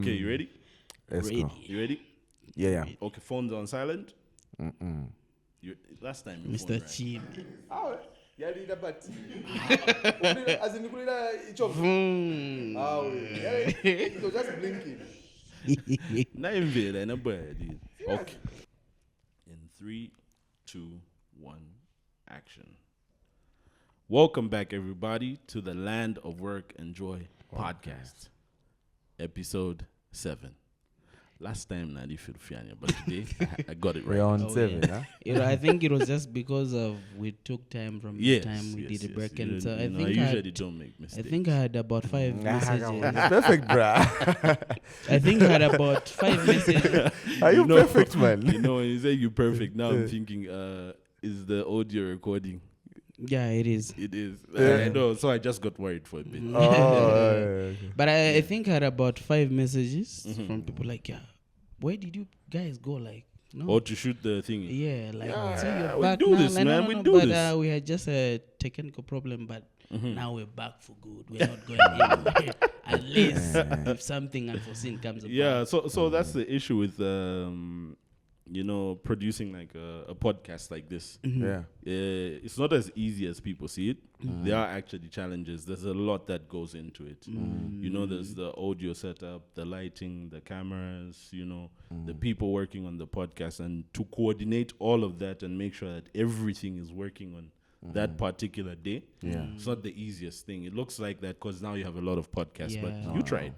Okay, you ready? Let's Ready. go. You ready? Yeah. Okay, phone's on silent. Last time, your Mr. phone rang. Chin. yalira but azinikulira icho it was just blinking. Na imvela na boy. Okay. In 3, 2, 1, action. Welcome back, everybody, to the Land of Work and Joy podcast, episode 7. Last time, Nadi Filfiania, but today I got it right. We're on Oh, 7, yeah. I think it was just because of we took time from the time we did the break, and so I usually don't make mistakes. I think I had about 5 messages. Perfect, bruh. I think I had about 5 messages. Are you know, perfect, man? You know, when you say you perfect, now I'm thinking, is the audio recording? Yeah, it is. It is. Yeah. I know, so I just got worried for a bit. Okay. But I think I had about 5 messages from people like, yeah, where did you guys go? Like, no. Or to shoot the thing. Yeah, like, Yeah, so you're we back do now. this, Like, man, no, we no, do but, this. we had just a technical problem, but now we're back for good. We're not going anywhere unless if something unforeseen comes about. Yeah, so that's the issue with producing like a podcast like this. Yeah. It's not as easy as people see it. There are actually challenges. There's a lot that goes into it. You know, there's the audio setup, the lighting, the cameras, the people working on the podcast, and to coordinate all of that and make sure that everything is working on that particular day. Yeah. It's not the easiest thing. It looks like that because now you have a lot of podcasts, Yeah. but you tried.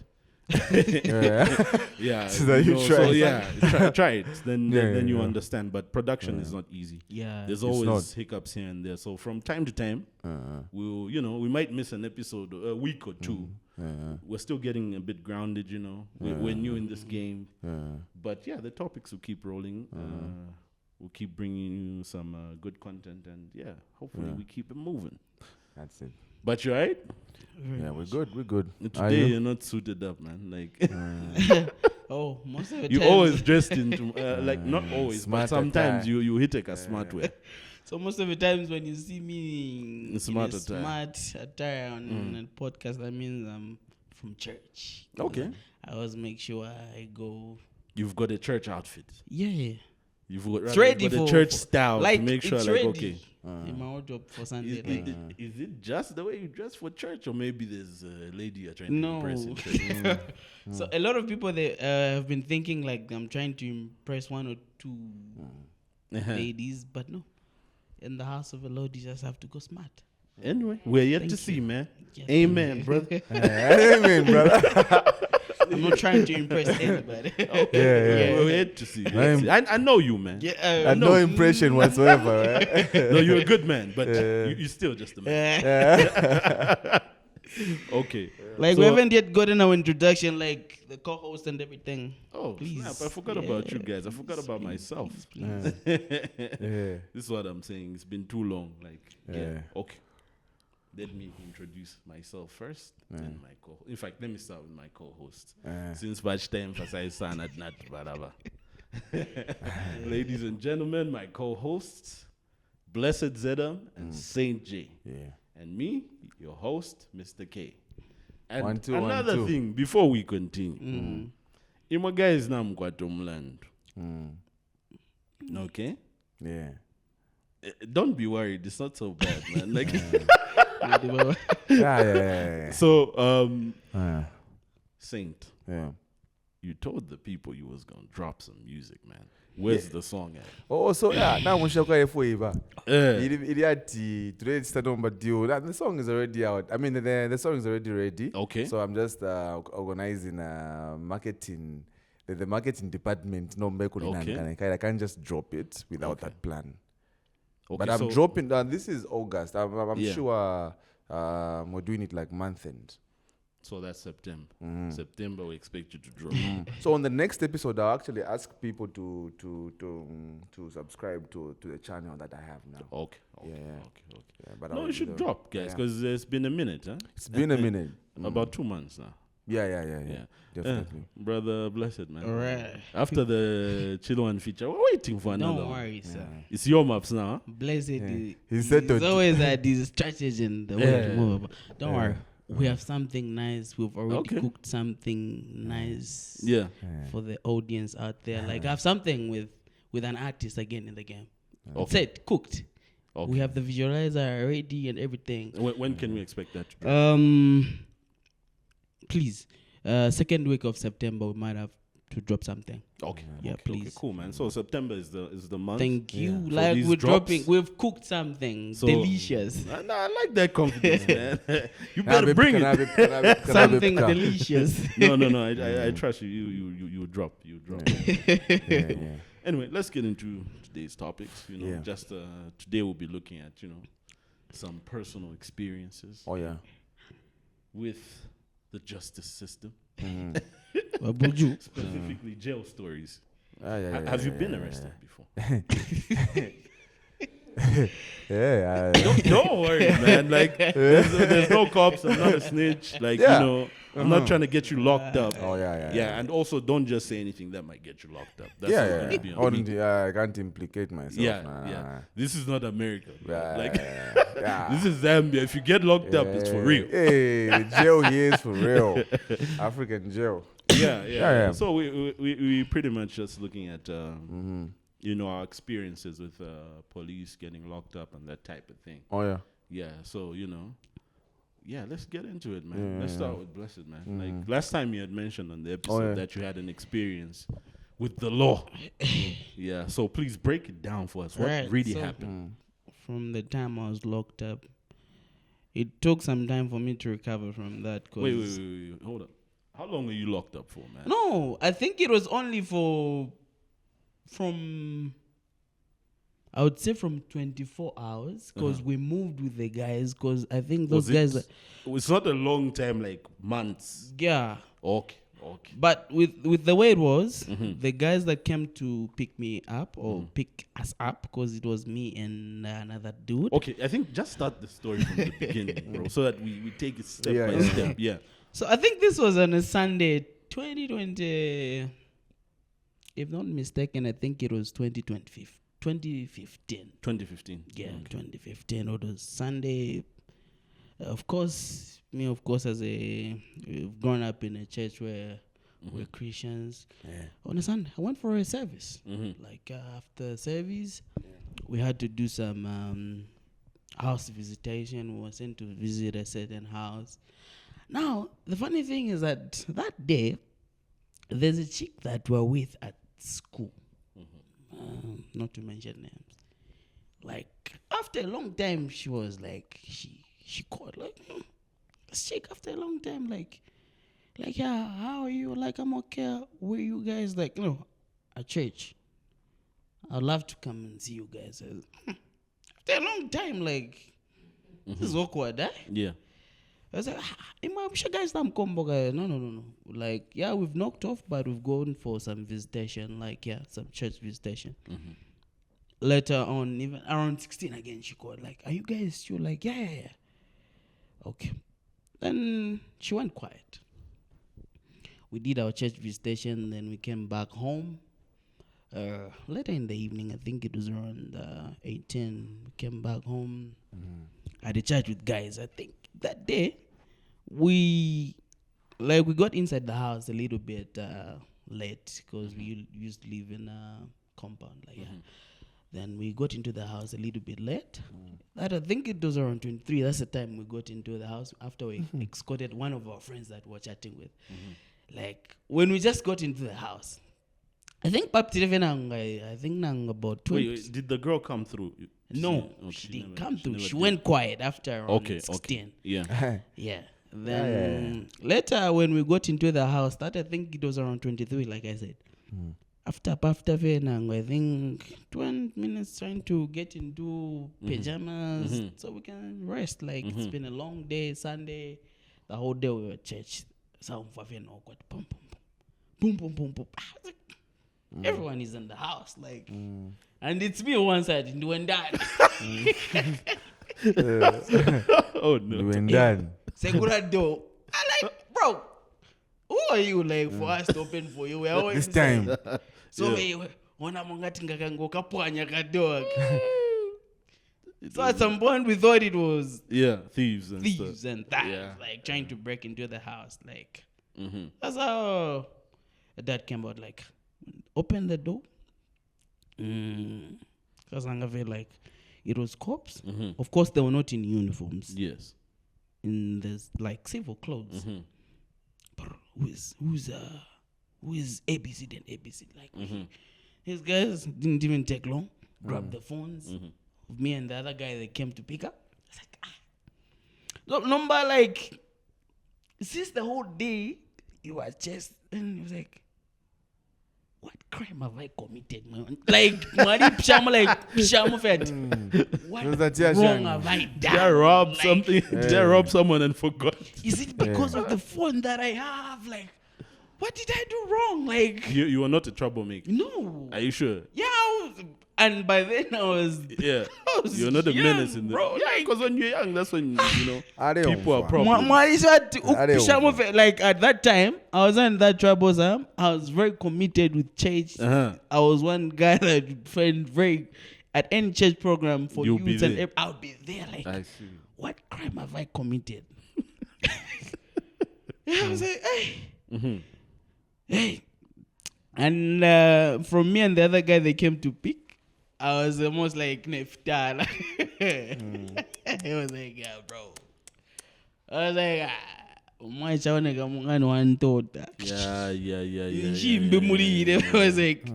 Yeah. So that you So tried. yeah, try it. Then you Yeah. understand. But production is not easy. Yeah. There's It's always not. hiccups here and there. So from time to time, we might miss an episode, a week or two. We're still getting a bit grounded, We're new in this game. But yeah, the topics will keep rolling. We'll keep bringing you some good content, and hopefully we keep it moving. That's it. But you're right. Yeah, we're good. We're good. Are Today you? you're not suited up, man. Like Oh, most of the you time. always dressed into like not always, Smart but sometimes attire. you hit a smart way. So most of the times when you see me in Smart a attire. smart attire on a podcast, that means I'm from church. Okay. I always make sure I go. You've got a church outfit. Yeah. You've got, It's ready you've got a for- church style Like to make sure, it's like, ready okay. in my wardrobe for Sunday. Is it just the way you dress for church, or maybe there's a lady you're trying to No. impress in church? So a lot of people they have been thinking like I'm trying to impress one or two ladies, but no. In the house of the Lord, you just have to go smart. Anyway, we're yet to Thank see, you. man. Yes. Amen, brother. Amen, brother. I'm not trying to impress anybody. Yeah. We're yet to see. I know you, man. Yeah, And no impression whatsoever, right? No, you're a good man, but you're still just a man. Okay. Like So- we haven't yet gotten our introduction, like the co-host and everything. Oh, Please. snap. I forgot about you guys. I forgot about myself. Please. Yeah. This is what I'm saying. It's been too long. Like, Yeah. Okay. Let me introduce myself first. Then my in fact, let me start with my co-host. Since much time emphasize not whatever. Ladies and gentlemen, my co-hosts, Blessed Zedam and Saint J. Yeah. And me, your host, Mr. K. And 1 2 another 1 2. thing before we continue. Ima guys na mkwatomland. Okay? Yeah. Don't be worried. It's not so bad, man. Like Yeah. so Saint, Yeah. you told the people you was gonna drop some music, man. Where's the song at? Oh, so yeah, now we shall go for Eva. Eh. Today start on but due. The song is already out. I mean, the song is already ready. Okay. So I'm just organizing marketing. The marketing department. No, Okay. I can't just drop it without that plan. Okay, But I'm so- dropping. This is August. I'm Yeah. sure we're doing it like month end. So that's September. September we expect you to drop. So on the next episode, I'll actually ask people to subscribe to the channel that I have now. Okay. Yeah. Okay. Yeah, but No, I'll you should drop, guys, yeah. because it's been a minute, huh? It's been a minute. About 2 months now. Yeah. Definitely. Brother Blessed, man. All right. After the Chilwan feature, we're waiting for another Don't one. worry, sir. It's your maps now. Blessed. He He's settled. always at these strategies in the way to move. Don't worry. we have something nice. We've already Okay. cooked something nice Yeah. for the audience out there. Like I have something with an artist again in the game. Okay. Said cooked. Okay. We have the visualizer ready and everything. When can we expect that to drop? Please, second week of September we might have to drop something. Okay. Yeah, Okay, please. Okay, cool, man. So September is the month. Thank you. For Like these we're drops. dropping. We've cooked something delicious. I like that confidence, man. You better bring it. Something delicious. No. I trust you. You drop. You drop. Yeah. Anyway, let's get into today's topics. Yeah. Just today we'll be looking at some personal experiences Oh yeah. with the justice system, specifically jail stories. Have you been arrested before? Yeah. Don't worry, man. Like, there's no cops. I'm not a snitch. Like, I'm not trying to get you locked up. Oh yeah. Yeah, and also don't just say anything that might get you locked up. That's Yeah. not gonna be on me. I can't implicate myself. Yeah. This is not America. Bro. Like, Yeah. this is Zambia. If you get locked up, it's for real. Hey, jail here is for real. African jail. Yeah. So we pretty much just looking at our experiences with police getting locked up and that type of thing. Oh yeah. Yeah. So let's get into it, man. Let's start with Blessed, man. Like last time you had mentioned on the episode that you had an experience with the law. Yeah. So please break it down for us. What really happened? From the time I was locked up, it took some time for me to recover from that. Wait. Hold up. How long were you locked up for, man? No, I think it was only I would say from 24 hours because we moved with the guys because I think those guys... It's not a long time, like months. Yeah. Okay. But with the way it was, the guys that came to pick me up or pick us up, because it was me and another dude. Okay, I think just start the story from the beginning, bro, so that we take it step by step. Yeah. So I think this was on a Sunday, 2020. If not mistaken, I think it was 2015. 2015. Yeah, 2015. It was Sunday. Of course, we've grown up in a church where we're Christians. Yeah. On a Sunday, I went for a service. Like after service, we had to do some house visitation. We were sent to visit a certain house. Now, the funny thing is that day, there's a chick that we're with at school. Not to mention names. Like, after a long time, she was like, she called, like, this chick after a long time, like, yeah, how are you? Like, I'm okay. Where you guys? Like, at church. I'd love to come and see you guys. After a long time, like, this is awkward, eh? Yeah. I was like, I'm sure guys I'm combo guy. No. Like, yeah, we've knocked off, but we've gone for some visitation, like, some church visitation. Later on, even around 16 again, she called, like, are you guys still? Like, yeah. Okay. Then she went quiet. We did our church visitation, then we came back home. Later in the evening, I think it was around 18, we came back home. I had a chat with guys. I think that day, we got inside the house a little bit late because we used to live in a compound. Then we got into the house a little bit late. That I think it was around 23. That's the time we got into the house after we escorted one of our friends that we were chatting with. Like, when we just got into the house, I think about 20. Wait, did the girl come through? No, she didn't come through. She went quiet after around 16. Okay. Yeah. Yeah. Then later when we got into the house, that I think it was around 23, like I said. After Venang, I think 20 minutes trying to get into pajamas so we can rest. Like, it's been a long day, Sunday. The whole day we were at church. Sound awkward. Boom, boom, boom. Boom, boom, boom. Everyone is in the house, like, and it's me on one side, and when done. Oh no. When done. Segura door. I'm like, bro, who are you, like, for us to open for you? We're always This time. So we ona mongati ngakango kapwanya kadoa. So at some point we thought it was thieves and thieves stuff. and that, Yeah. like trying to break into the house. Like Mm-hmm. that's how that came out. Like open the door. Because I feel like it was cops. Mm-hmm. Of course, they were not in uniforms. Yes. In this like civil clothes. Mm-hmm. Who is ABC then ABC? Like Mm-hmm. these guys didn't even take long. Grabbed the phones of me and the other guy that came to pick up. I was like, number like since the whole day he was just and he was like, what crime have I committed, man? Like, what Was that wrong Shang? have I done? Did I rob Like, something? Did I rob someone and forgot? Is it because of the phone that I have? Like, what did I do wrong? Like, You were not a troublemaker. no. Are you sure? Yeah, and by then I was. Yeah. I was You're not a young, menace in the bro. Yeah, because when you're young, that's when people are Are problems. Like at that time, I wasn't that troublesome. I was very committed with church. Uh-huh. I was one guy that would find very at any church program for You'll be youths and there. I'll be there. Like, I see. what crime have I committed? I was like, hey, hey, and from me and the other guy, they came to pick. I was almost like Neftal. He was like, yeah, bro. I was like, mwachaoneka mungano wantota. Yeah. Shimbe mulile. I was like,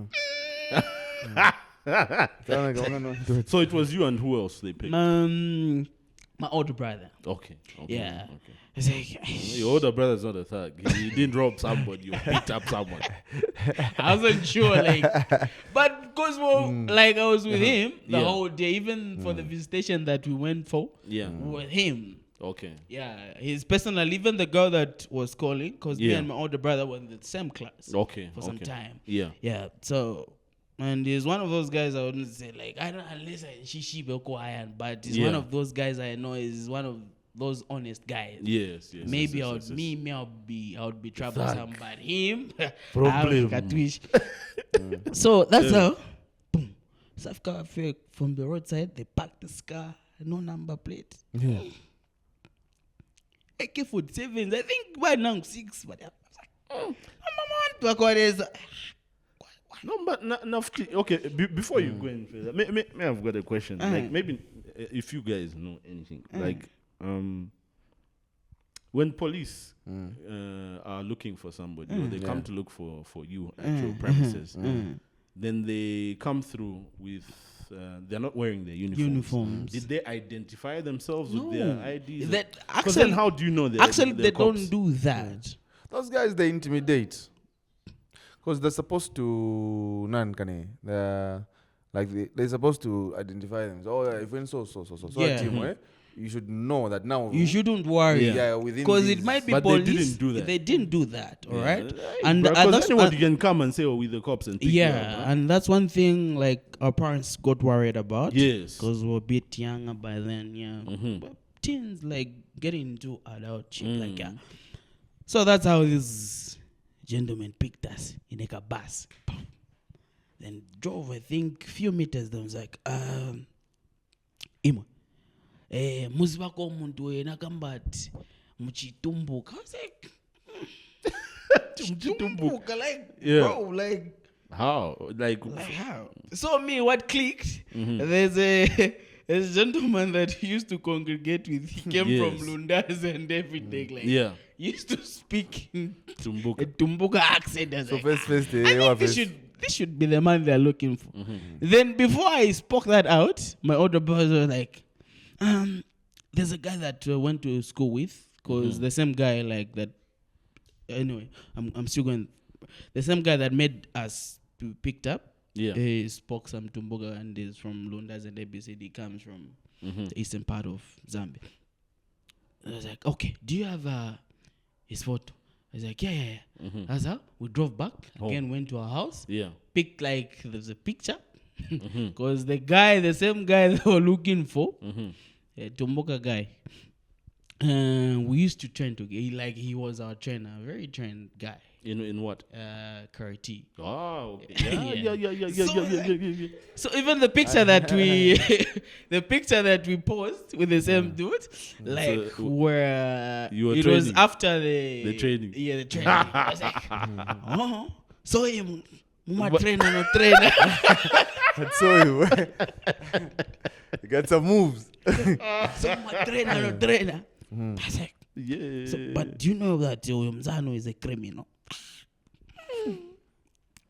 So it was you and who else they picked? my older brother. Okay. Yeah. Okay. I was like, Your older brother's not a thug. He didn't rob somebody or beat up someone. I wasn't sure, like, but because like I was with him the Yeah. whole day, even for the visitation that we went for, Yeah. with him. Okay. Yeah, his personal, even the girl that was calling, because me Yeah. and my older brother were in the same class Okay. for some time. Yeah. Yeah, so, and he's one of those guys I wouldn't say, like, I don't, unless I shishi beko iron, but he's one Yeah. of those guys I know is one of those honest guys. Yes. Maybe yes, I would yes. me I would be troublesome, but him Problem. I twitch. So that's how boom. Safka from the roadside, they parked this car, no number plate. Yeah. AK-47s, I think by now 6, but I was like, what is No, but okay. Before you go any further, may I've got a question. Like maybe if you guys know anything, like when police are looking for somebody or they come to look for you at your premises, then they come through with they're not wearing their uniforms. Did they identify themselves with their IDs? Because then how do you know they're they cops? don't do that. Those guys, they intimidate. Because they're supposed to, they're supposed to identify them. So, if when so Yeah. team, you should know that now. You shouldn't worry. Yeah, within Because these- it might be But they police. didn't do that. They didn't do that, all right? And And that's what you can come and say, with the cops and pick you up, huh? and that's one thing like our parents got worried about. Yes. Because we were a bit younger by then, yeah. But teens like getting into adult shit, like yeah. So that's how this gentleman picked us in like a bus. Then drove, I think, few meters. Then was like, Ima. Muzibako muntu wena kambati muchitumbuka. I was like, Chitumbuka, like, Yeah. bro, like How? Like how? So me, what clicked? There's a gentleman that used to congregate with. He came from Yes. Lundas and everything. Like, Yeah. he used to speak in a Tumbuka. Tumbuka accent. I was So like, first, I think this should be the man they're looking for. Then before I spoke that out, my older brother was like, there's a guy that went to school with, because the same guy like that. Anyway, I'm still going. The same guy that made us to picked up. Yeah. He spoke some Tumbuka and is from Lundas and ABCD. He comes from the eastern part of Zambia. I was like, okay, do you have his photo? I was like, yeah. That's how we drove back. Again, went to our house. Yeah. Picked like there's a picture. Because the same guy they were looking for, a Tumbuka guy, we used to train together. He was our trainer, very trained guy. In what? Kurti. Oh, okay. Yeah. So even the picture that we post with the same dude, like So, where you were it was training. after the training. Yeah, the training. I was like, so him, trainer, no trainer. I saw you. You got some moves. So trainer, no trainer. I was like, Yeah. so, but do you know that Mzano is a criminal?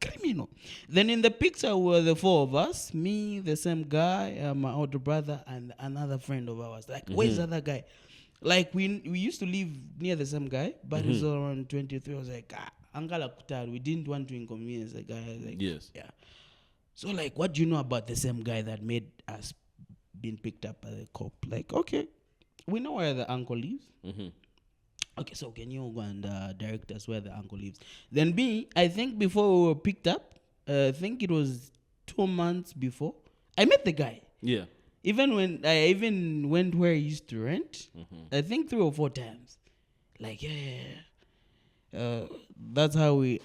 Criminal. Then in the picture were the four of us, me, the same guy, my older brother, and another friend of ours. Like, where's the other guy? Like, we used to live near the same guy, but he was around 23. I was like, Angala Kutar, we didn't want to inconvenience the guy. I was like, Yes. yeah. So, like, what do you know about the same guy that made us being picked up by the cop? Like, okay, we know where the uncle lives. Okay, so can you go and direct us where the uncle lives? Then I think before we were picked up, I think it was 2 months before, I met the guy. Yeah. Even when I went where he used to rent, I think 3 or 4 times. Like, that's how we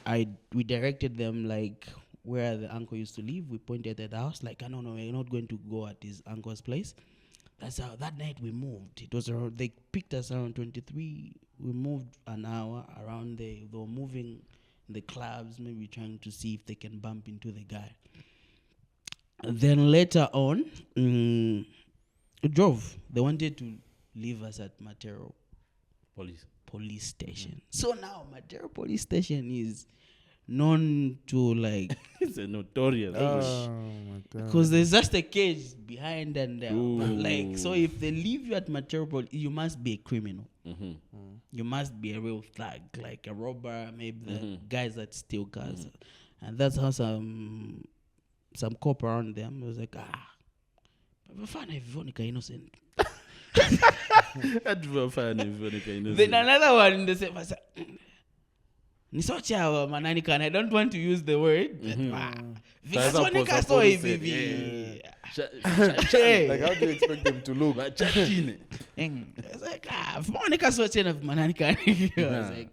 directed them, like, where the uncle used to live. We pointed at the house, like, no, we're not going to go at his uncle's place. That's how that night we moved. It was around, they picked us around 23. We moved an hour around there. They were moving the clubs, maybe trying to see if they can bump into the guy. And then later on, drove. They wanted to leave us at Matero police station. So now Matero police station is known to, like, It's a notorious. because there's just a cage behind and like, so if they leave you at Matero, you must be a criminal. You must be a real thug, like a robber, maybe the guys that steal cars. And that's how some cop around them was like, but fine if Vonica innocent. Then another one in the same, I said, Nisocha mananika, and I don't want to use the word. Vikasonika so hivi. Like, how do you expect them to look? It's like, Monica so chain of mananika. I was like,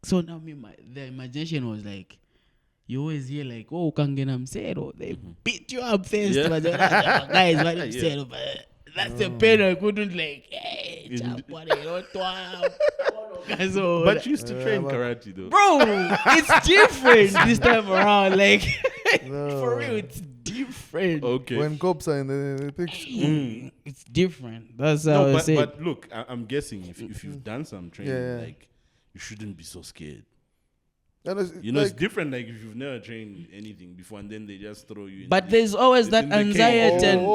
so now the imagination was like, you always hear like, oh, Kangena Msero, they beat you up first. Guys, what you said, but that's the pain I couldn't, like, hey, But you used to train karate though. bro, it's different this time around. Like, for real, it's different. Okay. When cops are in the picture. It's different. That's how I say. But look, I'm guessing if you've done some training, like, you shouldn't be so scared. You know, it's different. Like, if you've never trained anything before, and then they just throw you. But there's always that anxiety and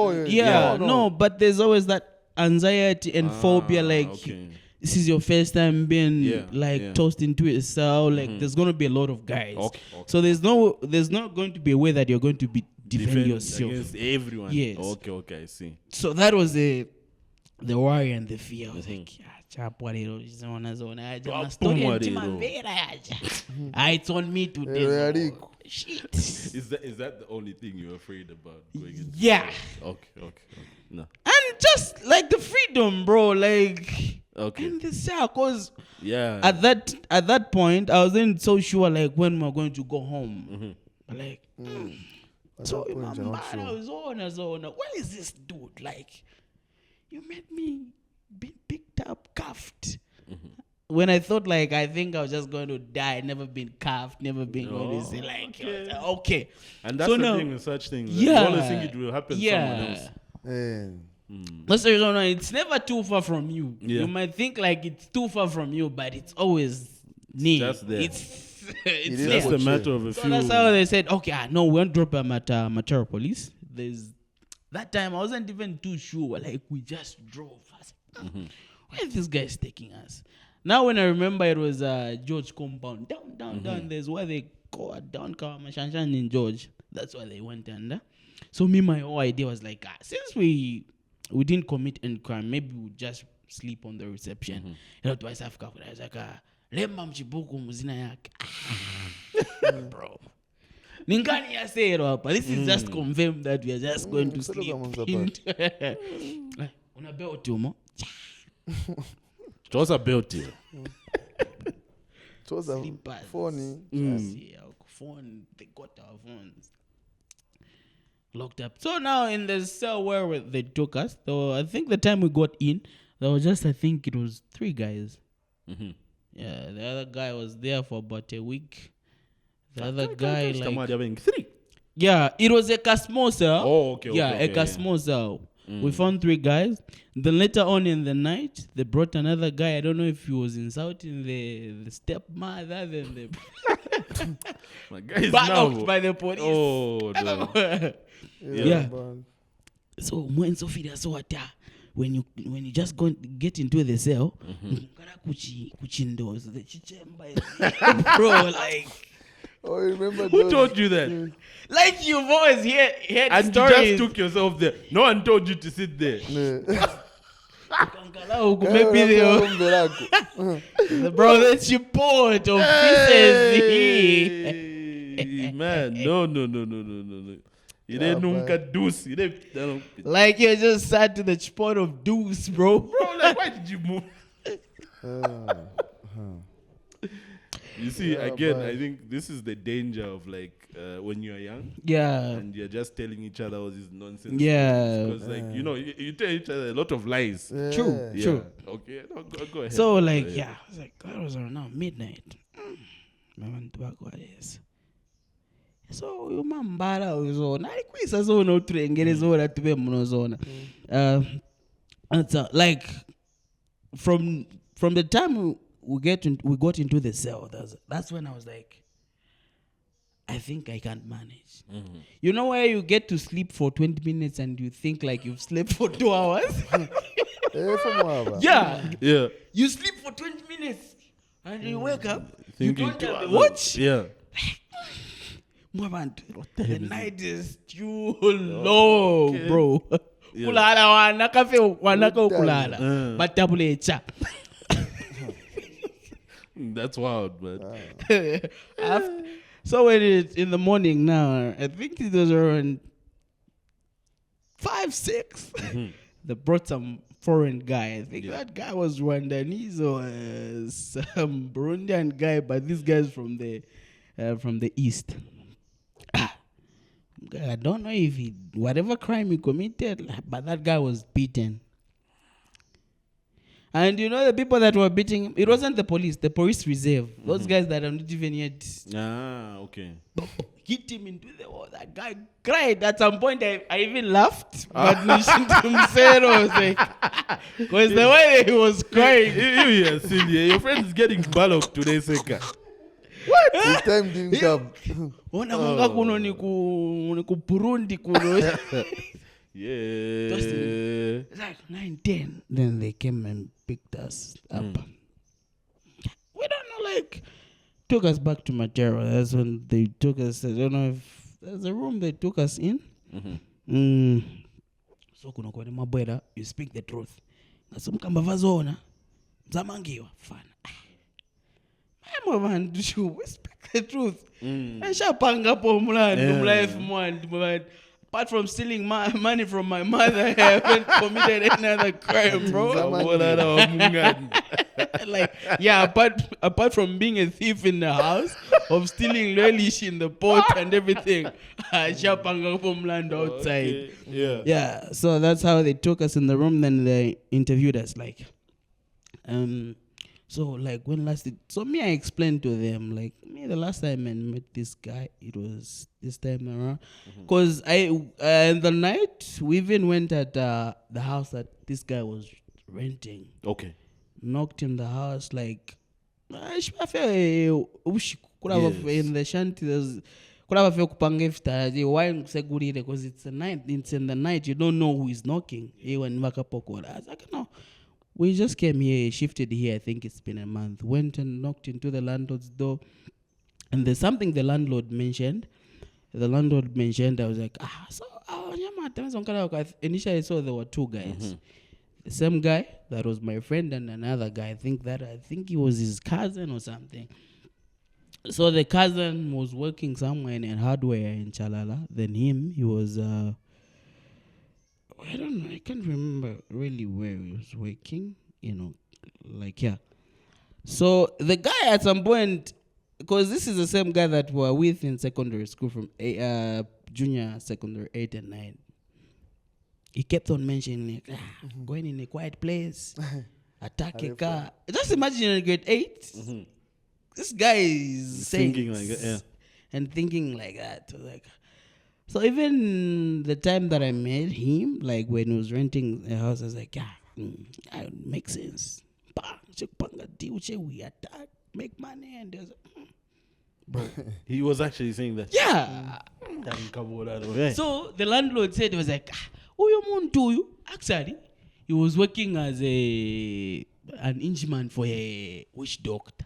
but there's always that anxiety and phobia. Like, this is your first time being tossed into a cell. Like, there's gonna be a lot of guys. So there's not going to be a way that you're going to be defend yourself against everyone. Yes. Okay, I see. So that was the worry and the fear. I was like, it's on me to do. Shit. Is that the only thing you're afraid about going into? Yeah. Okay. No. And just like the freedom, bro. Like, in the cell, cause at that point I wasn't so sure like when we're going to go home. Like, so in my mind I was on. Where is this dude? Like, you made me be picked up, cuffed. When I thought, like, I think I was just going to die, never been cuffed, never been going to say, like, okay. And that's the thing with such things. You always think it will happen to someone else. That's the reason why it's never too far from you. You might think like it's too far from you, but it's always near. It's just there. It's just a matter of a few. So that's how they said, okay, no, we won't drop them at Matero Police. That time I wasn't even too sure. Like, we just drove. I said, where is this guys taking us? Now when I remember, it was George compound. Down. There's where they go down Kawamashanshan in George. That's why they went under. So my whole idea was like, since we didn't commit any crime, maybe we'll just sleep on the reception. You know, twice Africa, I was like, lemba mchibuku muzina yake. Bro. Ningani ya say but this is just confirmed that we are just going to sleep. Una belt mo. It was a belt deal. It was a slippers. phony. Yeah, phone. They got our phones locked up. So now in the cell where they took us, though, I think the time we got in, there was just, I think it was 3 guys. Mm-hmm. Yeah, the other guy was there for about a week. The other guy, Come like, on, having 3. yeah, it was a small cell. Oh, okay. Yeah, okay, a small cell. We Mm. found 3 guys. Then later on in the night, they brought another guy. I don't know if he was insulting the stepmother. Then they My guy is backed now. by the police. Oh, no. Yeah. Man. So when Sophia saw that, when you just get into the cell, kuchindoors, the chichemba, bro, like. Oh, you remember Who those? told you that? Like you've always heard And stories. you just took yourself there. No one told you to sit there. Maybe the bro, that's your port of pieces. Hey, man, no. You didn't nunca deuce. You didn't. Like you just sat to the spot of deuce, bro. Bro, like, why did you move? You see, again, I think this is the danger of like when you're young Yeah. and you're just telling each other all this nonsense. Yeah. Because, like, you know, you tell each other a lot of lies. True. Yeah. True. Okay, no, go ahead. So Go like, ahead. yeah, it's like that was around midnight. So umambala uzona alikwisa zona utrengere zona tube muno zona. It's like from the time we got into the cell, that's when I was like, I think I can't manage. Mm-hmm. You know where you get to sleep for 20 minutes and you think like you've slept for 2 hours? Yeah. Yeah. You sleep for 20 minutes and you wake up. Thinking you don't have the to- watch. Yeah. The night is too long, Okay. bro. Yeah. Kulala wanaka ukulala. Mm. Batabule cha. That's wild, man. So when it's in the morning now, I think it was around 5, 6. They brought some foreign guy. I think that guy was Rwandanese or some Burundian guy, but this guy's from the east. I don't know if whatever crime he committed, but that guy was beaten. And you know the people that were beating him, it wasn't the police reserve. Those guys that are not even yet Ah, okay. hit him into the wall. That guy cried. At some point, I even laughed. But was like, because the way he was crying. You Celia, your friend is getting ballocked today, Seka. His time didn't come. Ona mwanga kuno ni ku Burundi kuno. Yeah. It's like 9, 10. Then they came and picked us up. We don't know, like, took us back to Matera. That's when they took us. I don't know if there's a room they took us in. So kuno kwa ni mabwera, you speak the truth. Ngasumkamba vazona. Mzamangiwa fana. Man, we speak the truth. Shapanga po mulando apart from stealing money from my mother, I haven't committed another crime, bro. Like, yeah, apart from being a thief in the house, of stealing relish in the pot and everything, shapanga po mulando outside. Okay. Yeah. Yeah, so that's how they took us in the room. Then they interviewed us, like, so like when so me I explained to them, like, me the last time I met this guy, it was this time around, because in the night we even went at the house that this guy was renting. Okay. Knocked in the house, like, I feel in the shanty there's why because it's a night, it's in the night, you don't know who is knocking. I was like, no. We just came here, shifted here, I think it's been a month. Went and knocked into the landlord's door. And there's something the landlord mentioned. I was like, initially I saw there were 2 guys. The same guy, that was my friend, and another guy. I think he was his cousin or something. So the cousin was working somewhere in hardware in Chalala. Then he was... I don't know. I can't remember really where he was working. You know, like, yeah. So the guy at some point, because this is the same guy that we were with in secondary school from junior secondary 8 and 9. He kept on mentioning going in a quiet place, attack a car. Just imagine in grade 8, this guy is saying Thinking like that, yeah. and thinking like that. So even the time that I met him, like when he was renting a house, I was like, that makes sense. We attack, make money, and there's bro. He was actually saying that. Yeah. So the landlord said, he was like, actually, he was working as an inchman for a witch doctor.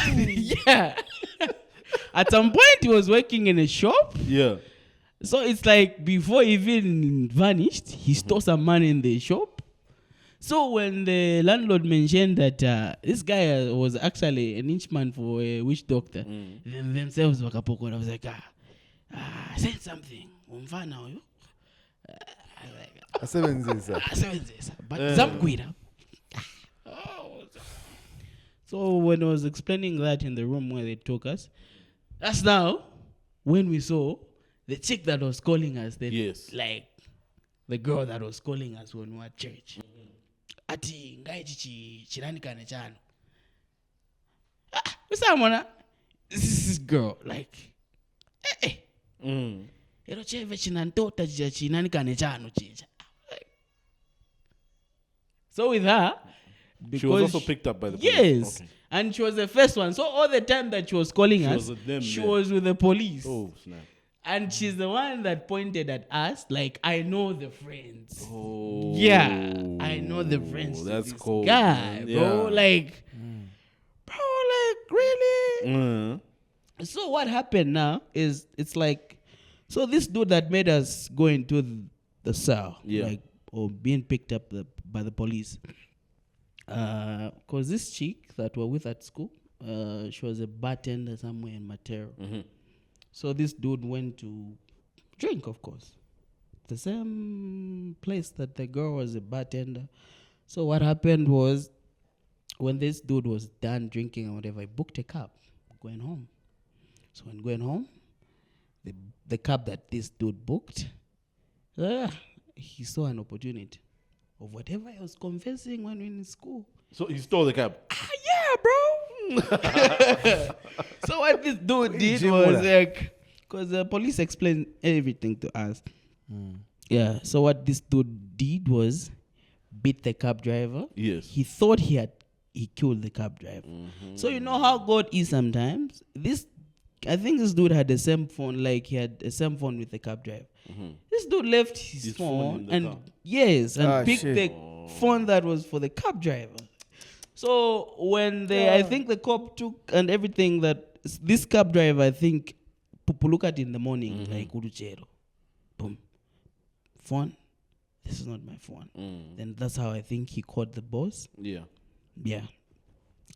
Yeah. At some point, he was working in a shop. Yeah. So it's like before he even vanished, he stole some money in the shop. So when the landlord mentioned that this guy was actually an inchman for a witch doctor, then themselves wakapoko. I was like, send something. Umfana but Zamquita. So when I was explaining that in the room where they took us, that's now when we saw the chick that was calling us. Then, yes. Like the girl that was calling us when we were at church. Ati ngai chirani kane chano. Usamona, this is girl like, ero cheve chinantota chinani kane chano chicha. So with her, because she was also picked up by the police. Yes. Okay. And she was the first one. So all the time that she was calling us, she was with the police. Oh, snap. And she's the one that pointed at us, like, I know the friends. Oh. Yeah. I know the friends. That's cool. Guy, bro. Yeah. Like, bro, like, really? So what happened now is, it's like, so this dude that made us go into the cell, like, or being picked up by the police, because this chick that we're with at school, she was a bartender somewhere in Matero. So this dude went to drink, of course, the same place that the girl was a bartender. So what happened was, when this dude was done drinking or whatever, he booked a cab going home. So when going home, the cab that this dude booked, he saw an opportunity of whatever he was confessing when we were in school. So he stole the cab? Yeah, bro. So what this dude did was like, because the police explained everything to us. Yeah, so what this dude did was beat the cab driver. Yes. He thought he killed the cab driver. So you know how God is sometimes? I think this dude had the same phone, like he had the same phone with the cab driver. This dude left his phone and car. Yes, and picked the phone that was for the cab driver. So when I think the cop took and everything, that this cab driver, I think, look at in the morning, like Uruchero. Boom. Phone. This is not my phone. Then that's how I think he caught the boss. Yeah. Yeah.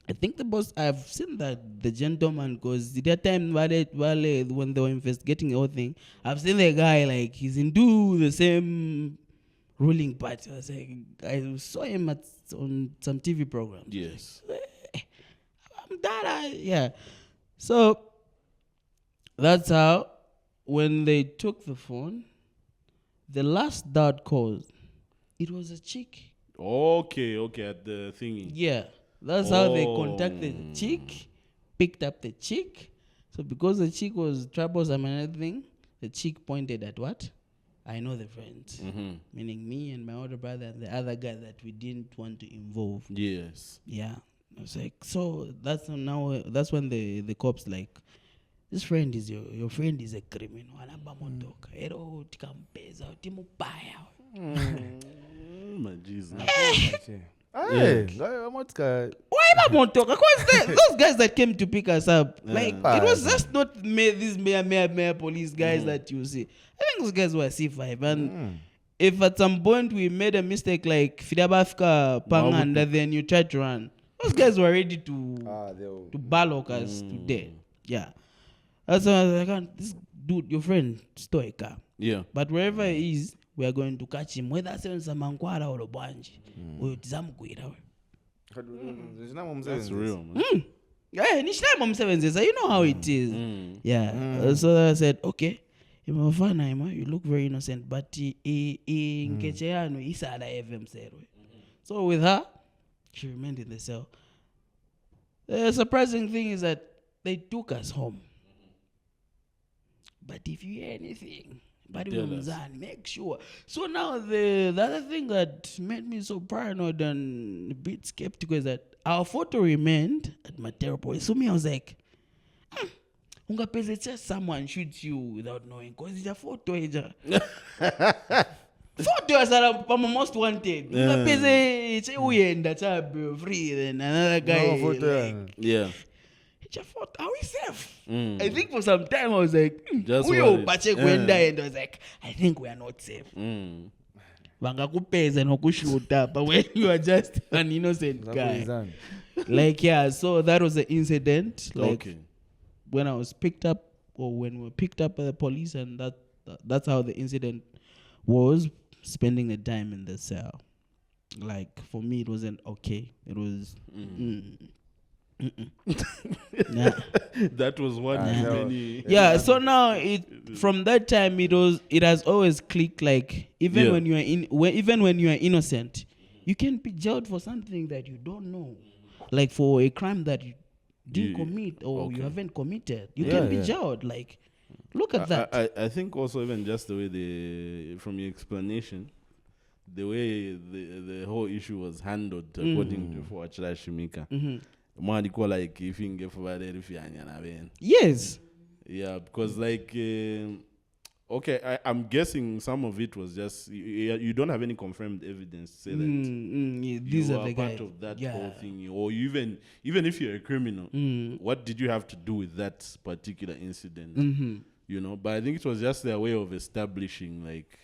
I think the boss, I've seen that the gentleman, because the time when they were investigating the whole thing, I've seen the guy, like, he's into the same ruling party. I saw him on some TV program. Yes. I'm that. Yeah. So that's how, when they took the phone, the last dad called, it was a chick. Okay, at the thingy. Yeah. That's how they contacted the chick, picked up the chick. So because the chick was troublesome and everything, the chick pointed at what? I know the friends. Meaning me and my older brother and the other guy that we didn't want to involve. Yes. Yeah. I was like, so that's when the cops like, this friend is your friend is a criminal. My Jesus. Why Because those guys that came to pick us up, like, it was just not these mere police guys that you see. I think those guys were C5. And if at some point we made a mistake like Fidabafka Panganda, then you tried to run, those guys were ready to ballock us to death. Yeah. That's why I was like, this dude, your friend, stole a car. Yeah. But wherever he is, we are going to catch him. Whether it's a mankwara or a banji, we'll That's real, man. Yeah, you know how it is. Yeah. So I said, okay. You look very innocent, but so with her, she remained in the cell. The surprising thing is that they took us home. But if you hear anything, make sure. So now the other thing that made me so paranoid and a bit skeptical is that our photo remained at Matero Police. So me, I was like, just someone shoots you without knowing, because it's a photo. Photo is that I'm most wanted. It's free, then another guy. No photo. Like, Yeah. it's a photo. Are we safe? I think for some time I was like, Just and worried. I was like, I think we are not safe. Vangakupeza nokushuta, but when you are just an innocent guy. Like, yeah, so that was the incident. Like, when I was picked up, or when we were picked up by the police, and that's how the incident was, spending the time in the cell. Like, for me, it wasn't okay. It was... That was one too many. Yeah, so now from that time it has always clicked, like even when you are innocent, you can be jailed for something that you don't know. Like for a crime that you didn't commit or you haven't committed. You can be jailed. Like, look at that. I think also even just the way from your explanation, the way the whole issue was handled according to Fuachira Shimika. Like if you get for Yes. Yeah, because like okay, I'm guessing some of it was just you don't have any confirmed evidence to say that these you are are the part guy. of that whole thing, or even if you're a criminal, what did you have to do with that particular incident? You know, but I think it was just their way of establishing like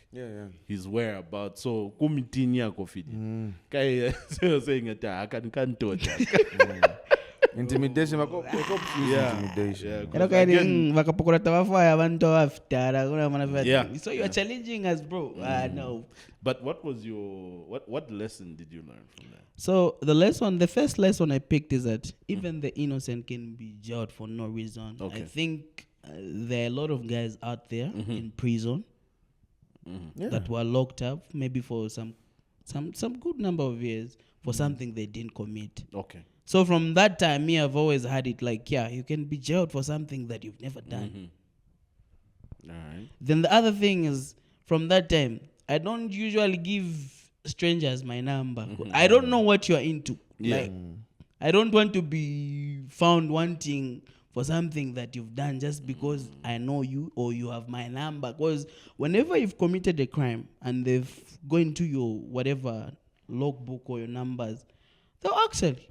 his whereabouts. So kumitinia kofidi. Kai saying it can intimidation. intimidation. So you're challenging us, bro. No. But what was what lesson did you learn from that? So the first lesson I picked is that even the innocent can be jailed for no reason. I think there are a lot of guys out there in prison that were locked up maybe for some good number of years for something they didn't commit. Okay. So from that time, I've always had it like, you can be jailed for something that you've never done. All right. Then the other thing is, from that time, I don't usually give strangers my number. I don't know what you're into. Yeah. Like, I don't want to be found wanting for something that you've done just because I know you or you have my number. Because whenever you've committed a crime and they've gone to your whatever logbook or your numbers, they'll actually.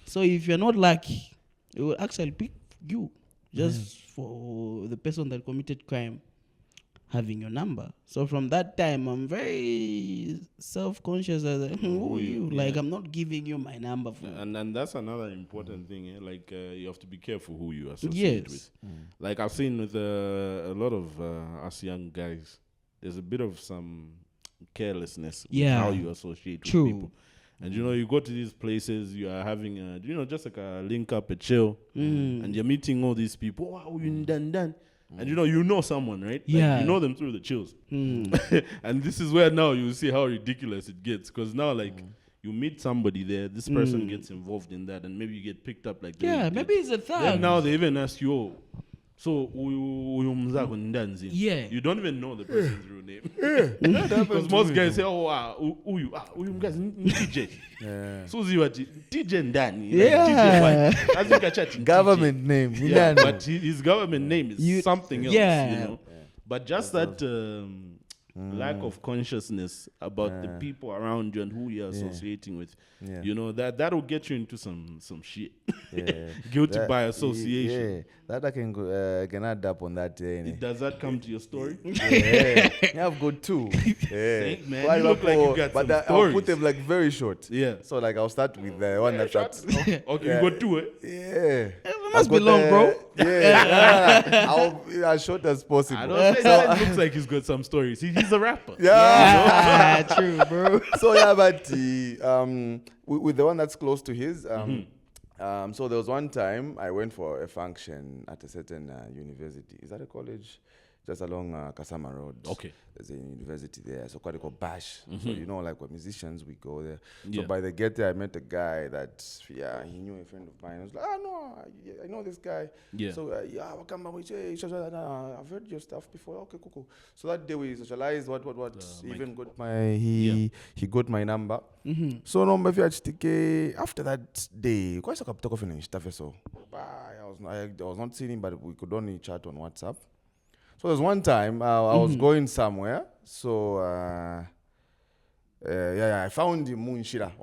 So if you're not lucky, it will actually pick you just for the person that committed crime having your number. So from that time, I'm very self-conscious as who are you? Like, I'm not giving you my number. And that's another important thing. Like, you have to be careful who you associate with. Like, I've seen with a lot of us young guys, there's a bit of some carelessness with how you associate with people. And you go to these places, you are having just like a link up, a chill, and you're meeting all these people. Wow, you done. And you know someone, right? Yeah. Like, you know them through the chills. And this is where now you see how ridiculous it gets. Because now, like, you meet somebody there, this person gets involved in that, and maybe you get picked up like that. Yeah, maybe it's a thug. Then now they even ask you, oh, so you don't even know the person's real name. Because most guys say, oh, who guys, TJ. Suzy what TJ Ndani. Yeah. As you catch it, Government name. yeah, but his government name is something else. Yeah. But just that lack of consciousness about the people around you and who you're associating with, that will get you into some shit. Guilty by association. That I can go, can add up on that. Does that come to your story? I've got two. Man, you look like you got some I'll stories. put them like very short. Yeah. So like I'll start with the one that starts. Okay, you got two, eh? Yeah. It must be long, bro. I'll as short as possible. I don't say it looks like he's got some stories. He's a rapper. Yeah. True, bro. So yeah, but with the one that's close to his, so there was one time I went for a function at a certain university. Is that a college? Just along Kasama Road. Okay. There's a university there. So quite called Bash. So you know, like we're musicians, we go there. Yeah. So by the get there, I met a guy that, he knew a friend of mine. I was like, no, I know this guy. Yeah. So welcome, I've heard your stuff before. Okay, cool. So that day we socialized. What? He even got my he got my number. So number after that day, quite a talk of stuff. So I was not seeing him, but we could only chat on WhatsApp. So there's one time I was going somewhere. So I found him Munshira.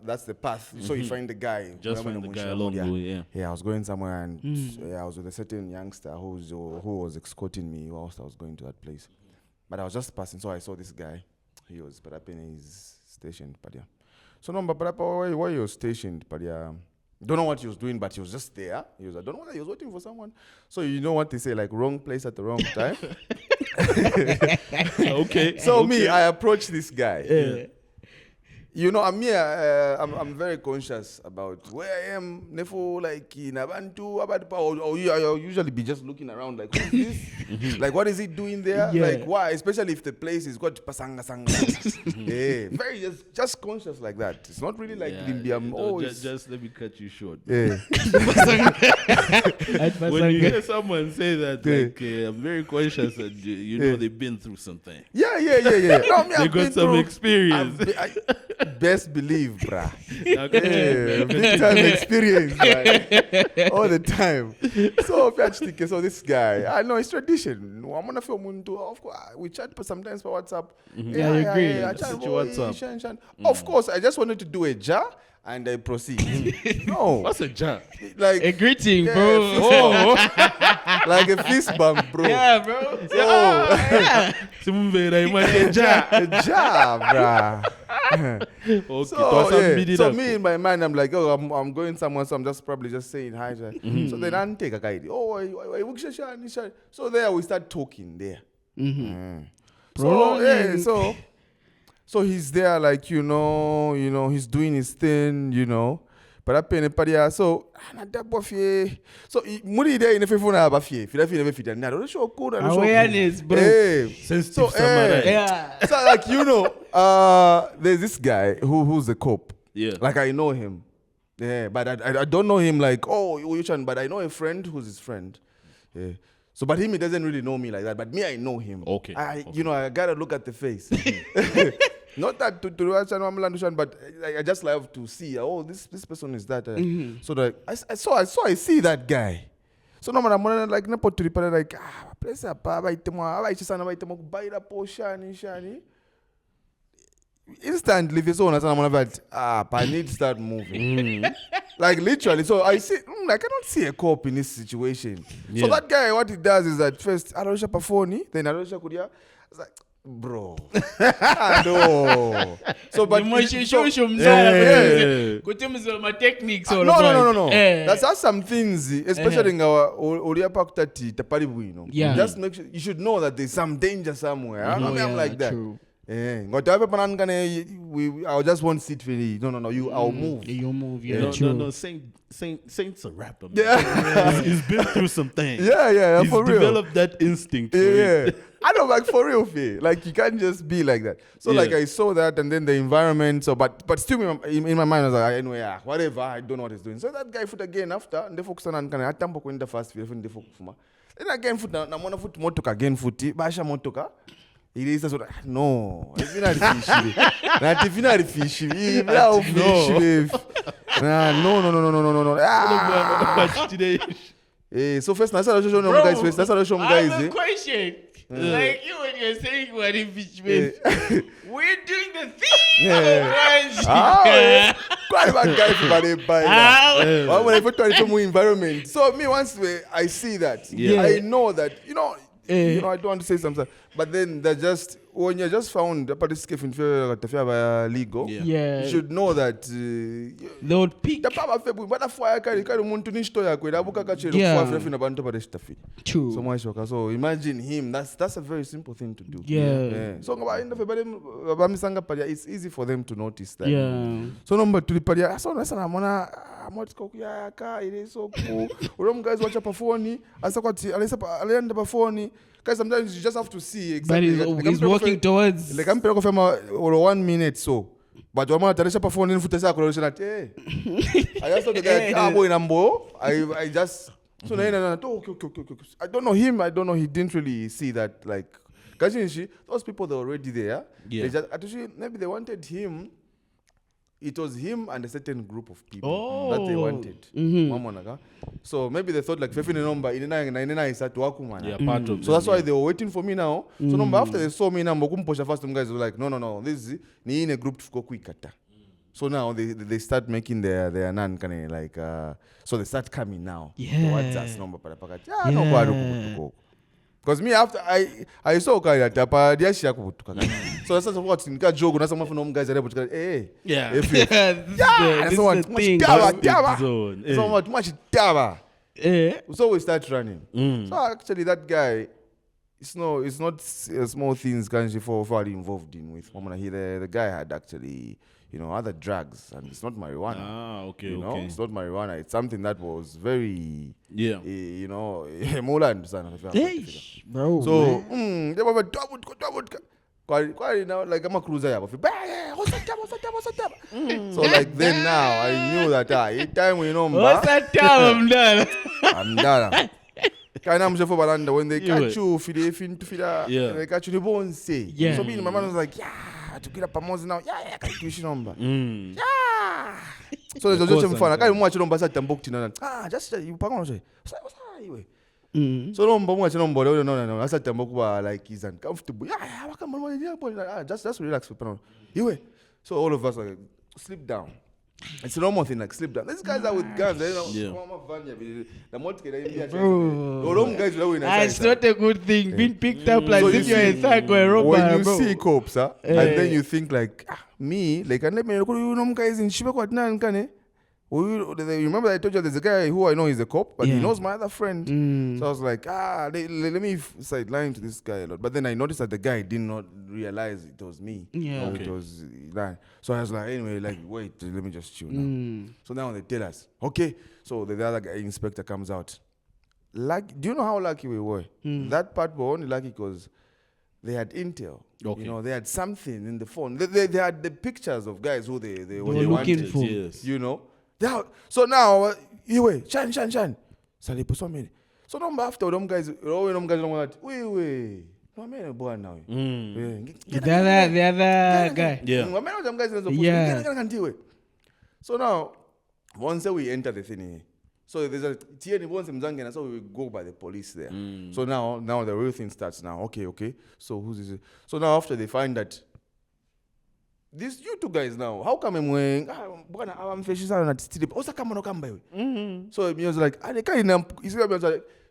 That's the path. So you find the guy. Just find the guy along the way. Yeah, I was going somewhere and I was with a certain youngster who was escorting me whilst I was going to that place. But I was just passing, so I saw this guy. He was he's stationed, but yeah. So no, but why you stationed, but yeah. Don't know what he was doing, but he was just there. I don't know whether he was waiting for someone. So you know what they say, like wrong place at the wrong time. Okay. So me, I approached this guy. Yeah. You know, I'm very conscious about where I am. Nefo, like in Abantu, or I'll usually be just looking around, like who is this? Like what is he doing there? Yeah. Like why? Especially if the place is got pasanga sanga. Very just conscious like that. It's not really like Limbiam. Just let me cut you short. Yeah. When you hear someone say that, like, I'm very conscious that you know they've been through something. Yeah. No, They got some experience. Best believe, bruh. Big time experience, right? All the time. So this guy, I know it's tradition. I'm gonna feel of course we chat sometimes for WhatsApp. Yeah, I agree. I chat WhatsApp. Of course, I just wanted to do a jar and I proceed. No. What's a jar? Like A greeting, bro. like a fist bump, bro. Yeah, bro. A jar. A jar, bruh. Okay. So me in my mind, I'm like, I'm going somewhere, so I'm probably just saying hi. So then I take a guy. So there we start talking there. So he's there, like he's doing his thing, But I pay the so muri there in the phone na bafie. Fila never fit na. Don't show cool. Awareness, bro. Sensitive samurai. Yeah. So like there's this guy who's a cop. Yeah. Like I know him. Yeah, but I don't know him like but I know a friend who's his friend. Yeah. So but he doesn't really know me like that. But me, I know him. Okay. I gotta look at the face. Not that to but I just love to see. This person is that. So that I see that guy. So no man, I'm like no put to reply like place a baba itemo baira shani. Instantly, if you saw I need to start moving. Like literally, so I see, I cannot see a cop in this situation. Yeah. So that guy, what he does is that first, Arosha Pafoni, then Arosha Kuria. It's like, bro, no. So, but My techniques. no. That's some things, especially in our Oria Pakutati, Taparibu, Yeah. Just make sure you should know that there's some danger somewhere. I'm like that. True. I'll just want sit for you. No. I'll move. You move. Yeah, No, true. Saint's a rapper, man. Yeah. He's been through some things. Yeah, He's for real. developed that instinct. For Yeah. it. I know, like for real, Faye. Like you can't just be like that. So like I saw that, and then the environment. So but still in my mind I was like, anyway, whatever. I don't know what he's doing. So that guy foot again after, and they focus on kind of atambo kwenda fast. Then again foot na mwana foot motoka again footy. Basha motoka. It is sort of no. It's not fish. Not if not fish. No. So first, that's how I show them guys. First, that's how I show them guys. I have a question. Like you when you're saying what impeachment, we're doing the thing. Quite bad guys when I put to my environment. So me once I see that, I know that I don't want to say something, but then they're just when you just found a participant in legal, Yeah. you should know that They would pick. the power febu butterfly kari muntu nishto yakwe dabuka kachero Yeah. kwa frefi na bantu parishtafi. True. So mwashoka. So imagine him. That's a very simple thing to do. Yeah. So ngaba in the bamisanga palia, it's easy for them to notice that. Yeah. So number 3 palia. So nasa na mona amotiko kuya ka ile so ku. Urom guys watch pa phone. Asa kwati alienda pa phone. Guys, sometimes you just have to see exactly. But he's walking towards. Like I'm pera kufema 1 minute so. But wama tarisha pa phone nifuta sa kulosha na I just thought the guy boy nambo. I just so okay. I don't know him. I don't know. He didn't really see that. Like, those people they were already there. Yeah. They just actually maybe they wanted him. It was him and a certain group of people that they wanted. So maybe they thought like part of. So that's why they were waiting for me now. So number after they saw me now, first them guys were like, no, this is ni in a group to go quicker. So now they start making their nan kind of like so they start coming now. Yeah. What's that number? No, because me after I saw Kaya Tapa, dia shia kubutuka. So that's what nika joke na some of them guys are able to Yeah. This This is the thing. so much taba. So we start running. So actually that guy, it's not small things kanji for involved in with. The guy had actually other drugs, and it's not marijuana. Okay, It's not marijuana. It's something that was very, Moland. Bro. So, they were double. Now, like I'm a cruiser. So, like then now, I knew that each time we know, What's that time? I'm done. I'm done. When they catch you, they catch you, they won't say. Yeah. So, me and my man was like, to get up a month now, I can do number. So there's just some fun. I can't watch number at Timbuktu. Just you pang on say. So number watch number. No. I said Timbuktu like he's uncomfortable. Just relax for you. So all of us like sleep down. It's a normal thing, like sleep down. These guys are with guns. It's not a good thing. Being picked up like if you're a thug or a robber. When you see cops, and then you think like, me, like, and let me guys in Shibakotnan, can remember I told you there's a guy who I know is a cop, but he knows my other friend. So I was like, let me sideline to this guy a lot. But then I noticed that the guy did not realize it was me. Yeah. It was that. So I was like, anyway, like, wait, let me just chill now. So now they tell us, okay. So the other guy, inspector comes out. Lucky, do you know how lucky we were? That part were only lucky because they had intel. Okay. They had something in the phone. They had the pictures of guys who they were looking wanted, for. Yes. So now, Shan. Salipo so many. So number after them guys, them guys don't wait. No man born now. The other guy. Yeah. So now, once we enter the thing, so there's a TN once Mzangan, so we go by the police there. So now the real thing starts now. Okay. So who's this? So now after they find that these you two guys now, how come I'm wearing I'm fishing at sleep? Also come on, come by. So he was like, you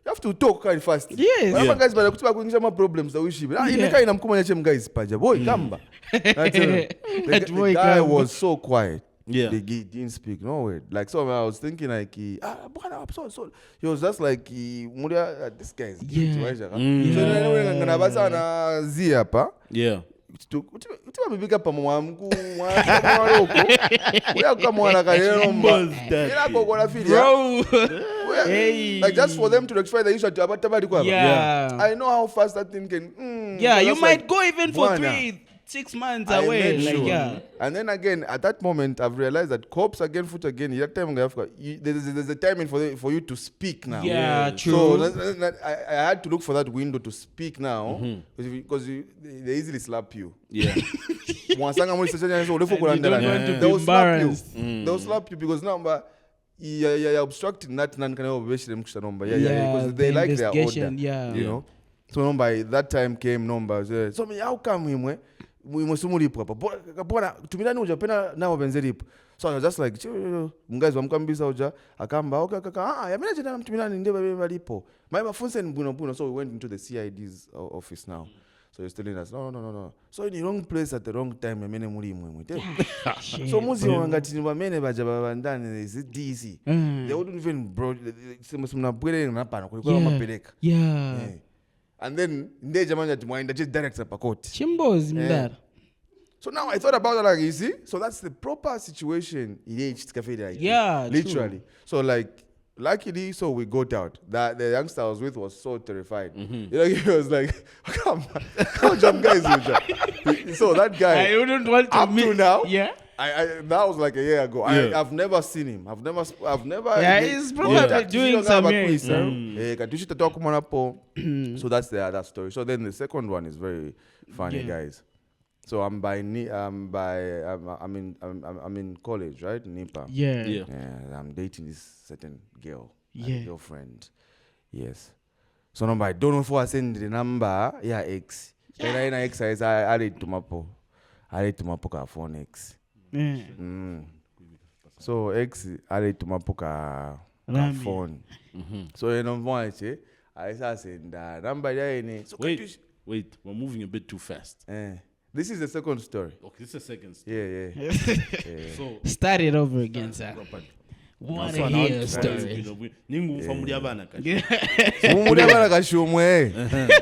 have to talk kind fast. Yes. Guys, but some problems that we ship. Guys, boy, come back. The guy was so quiet. Yeah. They didn't speak no word. Like so I was thinking like he was just like this guy is guilty. Yeah. Utibabika pa mwangu uyakamwana kanomba like just for them to rectify the issue I know how fast that thing can you might go even for 6 months away. And then again, at that moment, I've realized that cops again, that time there's a timing for you to speak now. Yeah, true. So I had to look for that window to speak now because they easily slap you. Yeah. They will slap you. They'll slap you because now you're obstructing that because they like their order. Yeah. So by that time came numbers. So how come him? We must mulipo hapa. Bwana tumilani ujapenda nao benzeripo. So I was just like, mguys wamkambisa uja akamba okay yamina jana mtumilani ndiye balipo. Maiba funse mbuno. So we went into the CID's office now. So he's telling us, no. So in the wrong place at the wrong time, Shit, so muzi bro. wangati ni wamene baja babandani is it DC. They wouldn't even bro mnabwele napana kulikuwa mapeleka. Yeah. And then nde jamani tumwaenda just direct hapa court. Chimbozi mdara. So now I thought about it like, you see, so that's the proper situation. Yeah, literally. So like, luckily, so we got out. That the youngster I was with was so terrified. You know, he was like, "Come on, how jump guys?" So that guy, I wouldn't want to up to now, Yeah. I that was like a year ago. I've never seen him. I've never. Yeah, he's probably doing some years. So that's the other story. So then the second one is very funny, guys. So I'm in college, right? Nipa. Yeah. I'm dating this certain girl, Yeah. girlfriend. Yes. So number I don't know if I send the number. Yeah, X. Then I X I added to my poker phone X. So X added to my poker phone. So you know what I said number there. So wait, we're moving a bit too fast. This is the second story. Okay, this is the second story. Yeah. So start it over again, sir. What a hear story.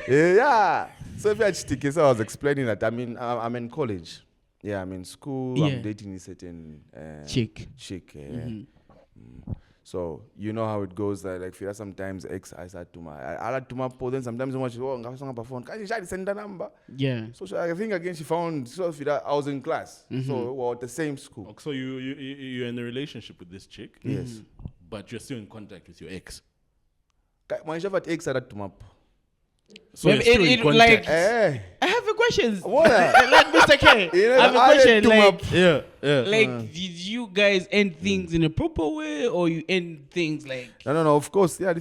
Yeah. So if I just I was explaining that I'm in college. Yeah, I'm in school. Yeah. I'm dating a certain Chick. So you know how it goes. Like sometimes X I start to I to my then sometimes I watch phone. Can you send the number? Yeah. So I think again she found I was in class. So we're at the same school. So you're in a relationship with this chick. Yes. But you're still in contact with your ex. My chef at X at to map. So you're still in contact. I have a question. What? Like Mr. K. I have a question. Like, like, did you guys end things in a proper way, or you end things like? No. Of course, yeah.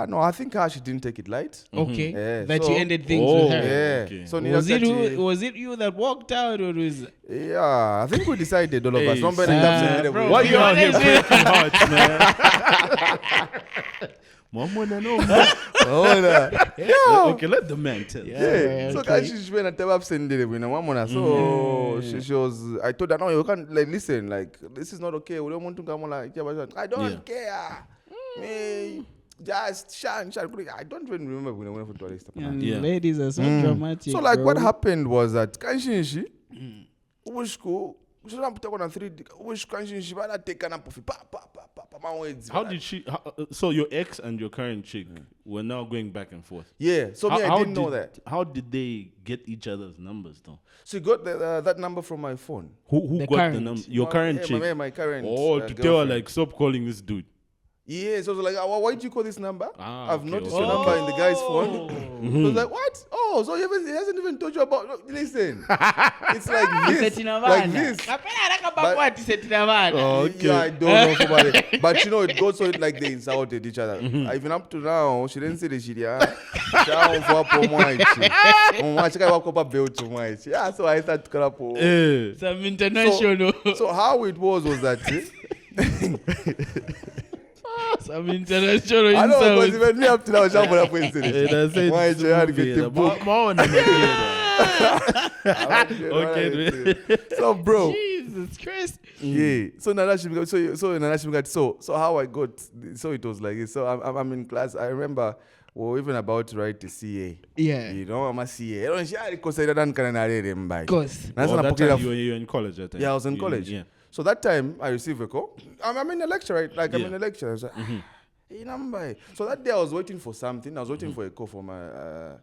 No, I think she didn't take it light. Okay. Yeah, You ended things with her. Yeah. Okay. So was it you that walked out, or was? Yeah, I think we decided all of us. Why you out here breaking hearts, man? Okay, let the man tell. Yeah. So she went and tell up sending So she was. I told her, no, you can't. Like, listen, like this is not okay. We don't want to come on like. I don't care. Me, just shan. I don't even remember when I went for toilet. Ladies are so dramatic. So like, what happened was that Kanshinshi, Ushku. How did she? So your ex and your current chick were now going back and forth. Yeah. So I didn't know that. How did they get each other's numbers though? She got that number from my phone. Who got the number? Your current chick. My current. To tell her like stop calling this dude. Yeah, so I was like, why did you call this number? I've noticed your Oh. number in the guy's phone. I was like, what? Oh, so he hasn't even told you about. Look, listen, it's like this, like this. Okay. Yeah, I don't know about it, but you know, it goes so like they insulted each other. Even up to now, she didn't say the shit. Yeah, so I started to call up. Some international. So how it was that. Some international. I know, because even me up to now, I'm going to So, bro. Jesus Christ. Yeah. So how I got. So it was like this. So I'm in class. I remember. Well, even about to write the CA. Yeah. You know, I'm a CA. I don't because I don't Of course. That time you were in college that time. Yeah, I was in college. Yeah. So that time I received a call. I'm in a lecture, right? Like I'm in a lecture. I was like, hey, number. So that day I was waiting for something. I was waiting for a call from a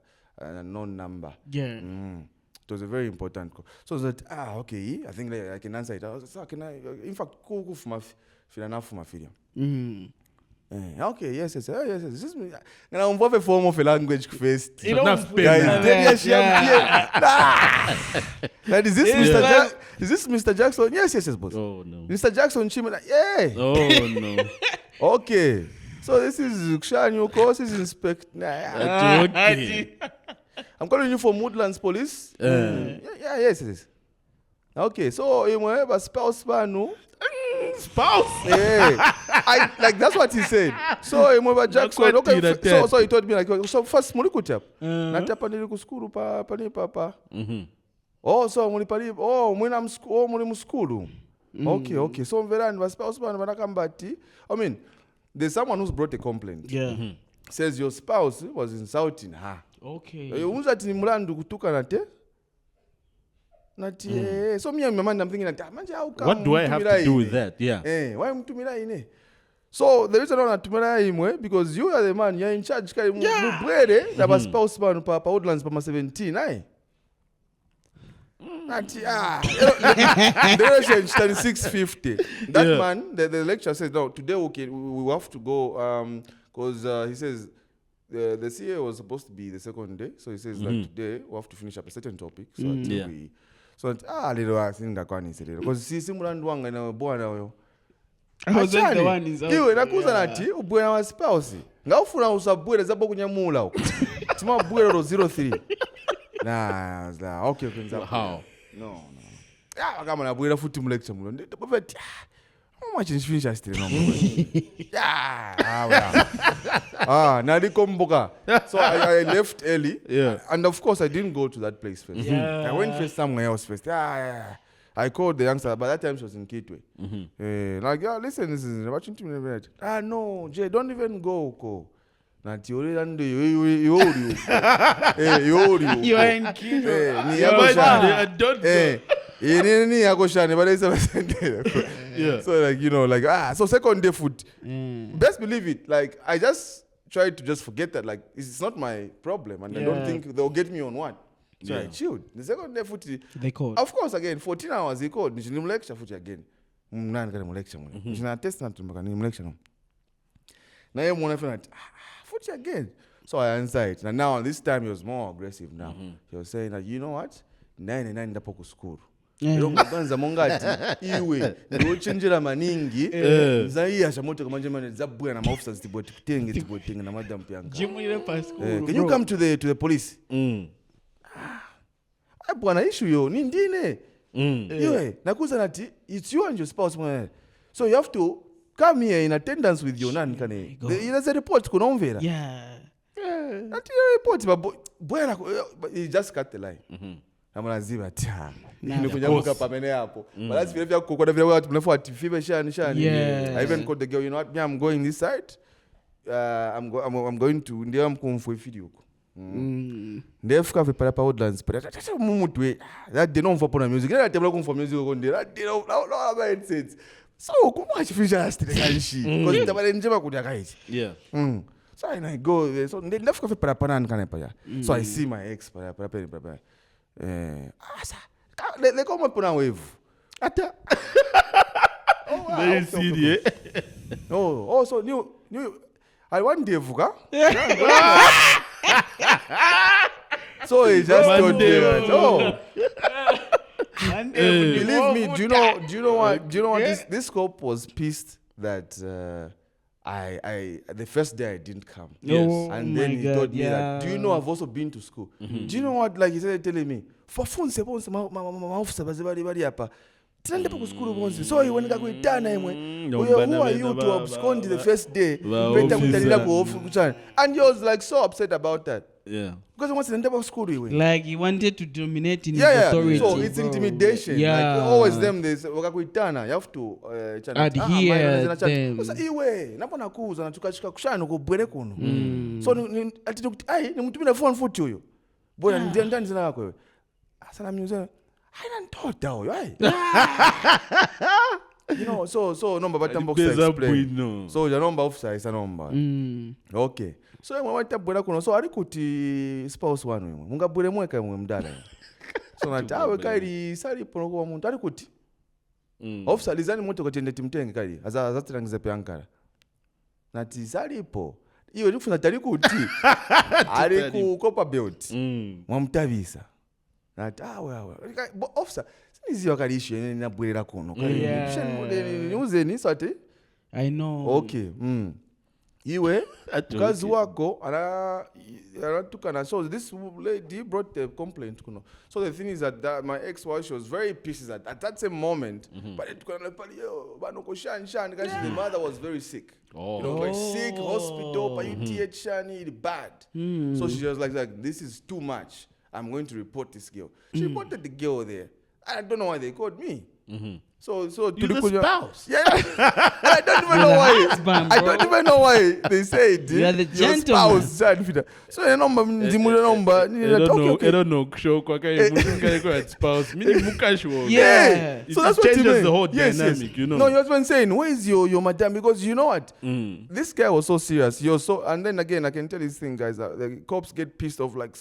known number. Yeah. It was a very important call. So I was like, okay, I think I can answer it. I was like, so can I? In fact, go for my film. Okay, yes. This is me. And I'm a form of a language first. You know, guys, Now, is this Mr. Jackson? Yes, boss. Oh no. Mr. Jackson Chimena. Yeah. Oh no. Okay. So this is Kshan, your course is inspect. Okay. I'm calling you from Woodlands Police. Yes. Okay, so you have a spouse, no? spouse. Yeah, like that's what he said. So I remember Jackson. Okay, so he told me like, so first muli tap. Natapa nili kuskuru pa. Oh, so muli pali. Oh, mwina mskulu. Oh, muli mskulu. Okay. So mverani was spouse man wanakambati. I mean, there's someone who's brought a complaint. Yeah. Says your spouse was insulting her. Okay. Unza tini mulandu kutuka nate. So me and my man, I'm thinking like, manje how come? What do I have to do with that? Yeah. Why mtumira ine? So the reason why natumira imwe because you are the man, you're in charge. Kai mubwere na spouse man pa Woodlands pa 17, aye. The relation is 650. That man, the lecturer says, no, today we have to go because he says the CA was supposed to be the second day, so he says that today we have to finish up a certain topic. So little I think that one is because see simulandu wanga na bwana huyo. I was like the one is iwe nakuza nati ubwena wa spouse ngaufuna usabwere zabo kunyamula huko. Tima bwere ro 03. Nah, okay kwenza. How? No. Yeah, kama na bwera futhi mu lecture mulo. Ndabafethi. How much is finish still no more. Nalikomboka. So I left early. Yeah. And of course I didn't go to that place first. Yeah. I went first somewhere else first. I called the youngster, but that time she was in Kitwe. Like, listen, this is watching to me. No, Jay, don't even go. Not you and you are in Kitwe. Don't go. So like so second day food. Best believe it. Like I just tried to just forget that. Like it's not my problem, and I don't think they'll get me on one. So I chilled. The second day food. They called. Of course, again 14 hours he called. Nishini lecture food again. Nani kani lecture mwe. Nishina test na tumaka ni lecture no. Na yeye mwana fena food again. So I answered. And now this time he was more aggressive now. He was saying that you know what? 9 ndapo ku school. Ero ngabanza mongati iwe ndo chenjera maningi zaiya shamoto kamanje mane zabwe na officers tibotenge na madam pyanga. Jimule pa school. Can you come to the police? Bwana issue yo ni ndine. Iwe nakuza nati it's you and your spouse mwana. So you have to come here in attendance with your nan kane. There's a report kunomvera. Yeah. Ati report bwana he just cut the line. Amanaziba tia. Nikujamuka pamene hapo. Balazi vile vya kukoda vile watu mnafuata fibe shani. I even called the girl, you know what? I'm going this side. I'm going to ndio mkumfu video huko. Ndefika vipala pa Woodlands. Mumutu we. That they don't for pona music. That they don't for music huko ndio. That they don't about sense. So kumwachi fisha last kanshi. Because tabale njema kutaka hichi. Yeah. So I go there. So ndefika vipala pana nkane pa ya. So I see my ex para. They come up on a wave. Ata. Very serious. So new. I want the vuga. So he just told me that. Believe me. Do you know what? This cop was pissed that the first day I didn't come. Yes. And then he told me that, do you know I've also been to school? Do you know what, like he started telling me, for phone se bonse maofisa bari hapa. Tende pa school bonse. So he went kuitana imwe. Who are you to abscond the first day? And he was like so upset about that. Yeah. Because he wants to enter school anyway. Like he wanted to dominate in his authority. So it's intimidation. Yeah. Like always them they wakakuitana. You have to adhere them. Sasa iwe napona kuuza na tukashika kushano kubwere kuno. So ni mtumina phone foot huyo. Bwana ndio ndani zina yako wewe. Asana mnyuze. Haina ntoto huyo. You know, so number batambo explain. So the number officer is a number. Okay. So mwa watabwera kuno. So alikuti spouse wanu mwe. Mungabwere mweka mwe mdala. So natawe kairi sali pono kwa muntu alikuti. Officer lizani moto kwa tende timtenge kairi. Azatirangize pe ankara. Nati salipo. Iyo ndifuna talikuti. Aliku kopa belt. Mwamtavisa. Nati wewe. Officer niziwa kalishi nabwera kuno. Niuze ni sote. I know. Okay. Iwe, Ati kazi okay. wako, anatukana. So this lady brought the complaint. So the thing is that my ex-wife, she was very pissed at that same moment. But the mother was very sick. Oh. Very sick, hospital, bad. So she was like, this is too much. I'm going to report this girl. She reported the girl there. I don't know why they called me. So You're the spouse. Yeah. I don't even know why. I don't even know why they said You are the your gentleman. spouse. So I don't know. Show kwa spouse. Yeah. So that's what you changes mean. the whole Yes. dynamic, you know. No, you was been saying, where is your madam? Because you know what? This guy was so serious. And then again, I can tell this thing, guys, that the cops get pissed off like.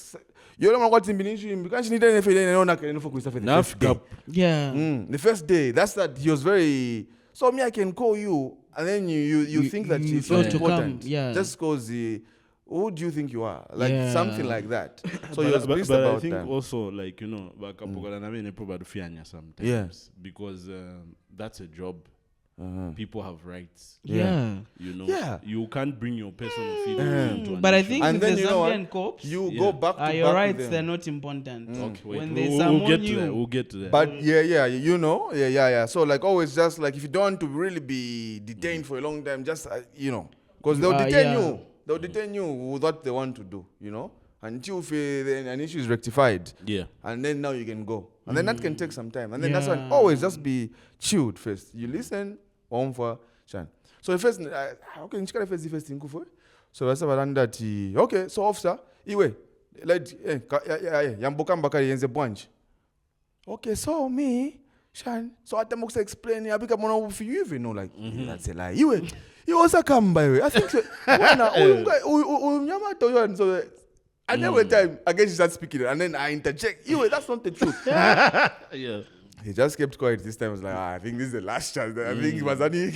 You don't know what's in Benin because you need anything. Yeah. The first day, that's that he was very. So me, I can call you, and then you think that you it's feel not to important. come, yeah. Just because who do you think you are? Like Yeah. something like that. So he was pissed but about I think that. also, like, you know, sometimes Yeah. because that's a job. People have rights. Yeah. You know, Yeah. you can't bring your personal feelings into an But I issue. think And with then the you know what? Zambian cops, You Yeah. go back to back your with rights, them. they're not important. Okay, wait, When they we'll summon get to you, that. We'll get to that. But yeah, you know, yeah. So like always, just like if you don't want to really be detained for a long time, just you know, because they'll detain yeah. you. They'll detain you with what they want to do, you know, until an issue is rectified. Yeah. And then now you can go, and then that can take some time. And then that's why always just be chilled first. You listen, on for Shan. So the first, okay, you can first thing for. So that's about that. Okay, so officer, iwe, let yamboka mbakari yenze branch. Okay, so me, Shan, so at the most explain, I become one of you even know, like, that's a lie. You also come by way. I think so. So I never time again she starts speaking, and then I interject. That's not the truth. Yeah. He just kept quiet this time. I was like, I think this is the last chance. I think it was only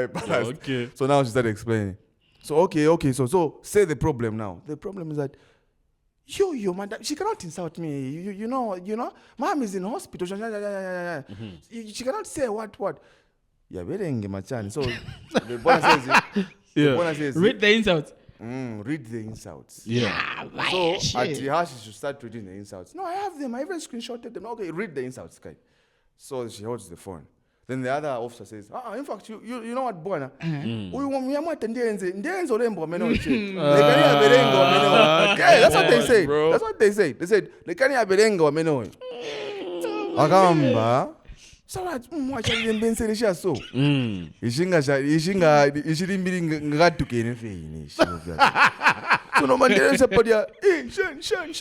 balance. Okay. So now she started explaining. So okay. So say the problem now. The problem is that your madam, she cannot insult me. You know, mom is in hospital. She cannot say what. Yeah, machan. So the boy says it. The boy says read the insults. read the insults. Yeah. So at the house, she should start reading the insults. No, I have them. I even screenshotted them. Okay, read the insults, guy. So she holds the phone. Then the other officer says, in fact, you know what, Buana? That's what they say. Bro. That's what they say. They said, Agamba. So that mwachalimbensele so. Ishinga ngatuke nefeini. So no man didn't say podia. Shan.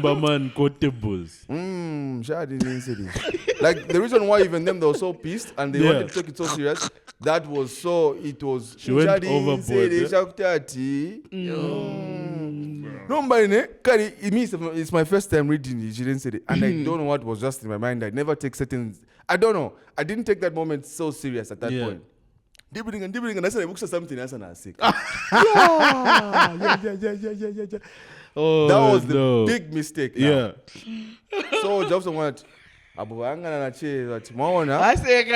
Man quotables. Like the reason why even them they were so pissed and they wanted to take it so serious, that was so it was. She went overboard. It's my first time reading it. She didn't say it, and I don't know what was just in my mind. I never take certain. I don't know. I didn't take that moment so serious at that point. Dibbling, and I said I booked something else and I sick. Yeah. Oh, That was the big mistake. Now. Yeah. So just want abubanga na che that maona. Aseka.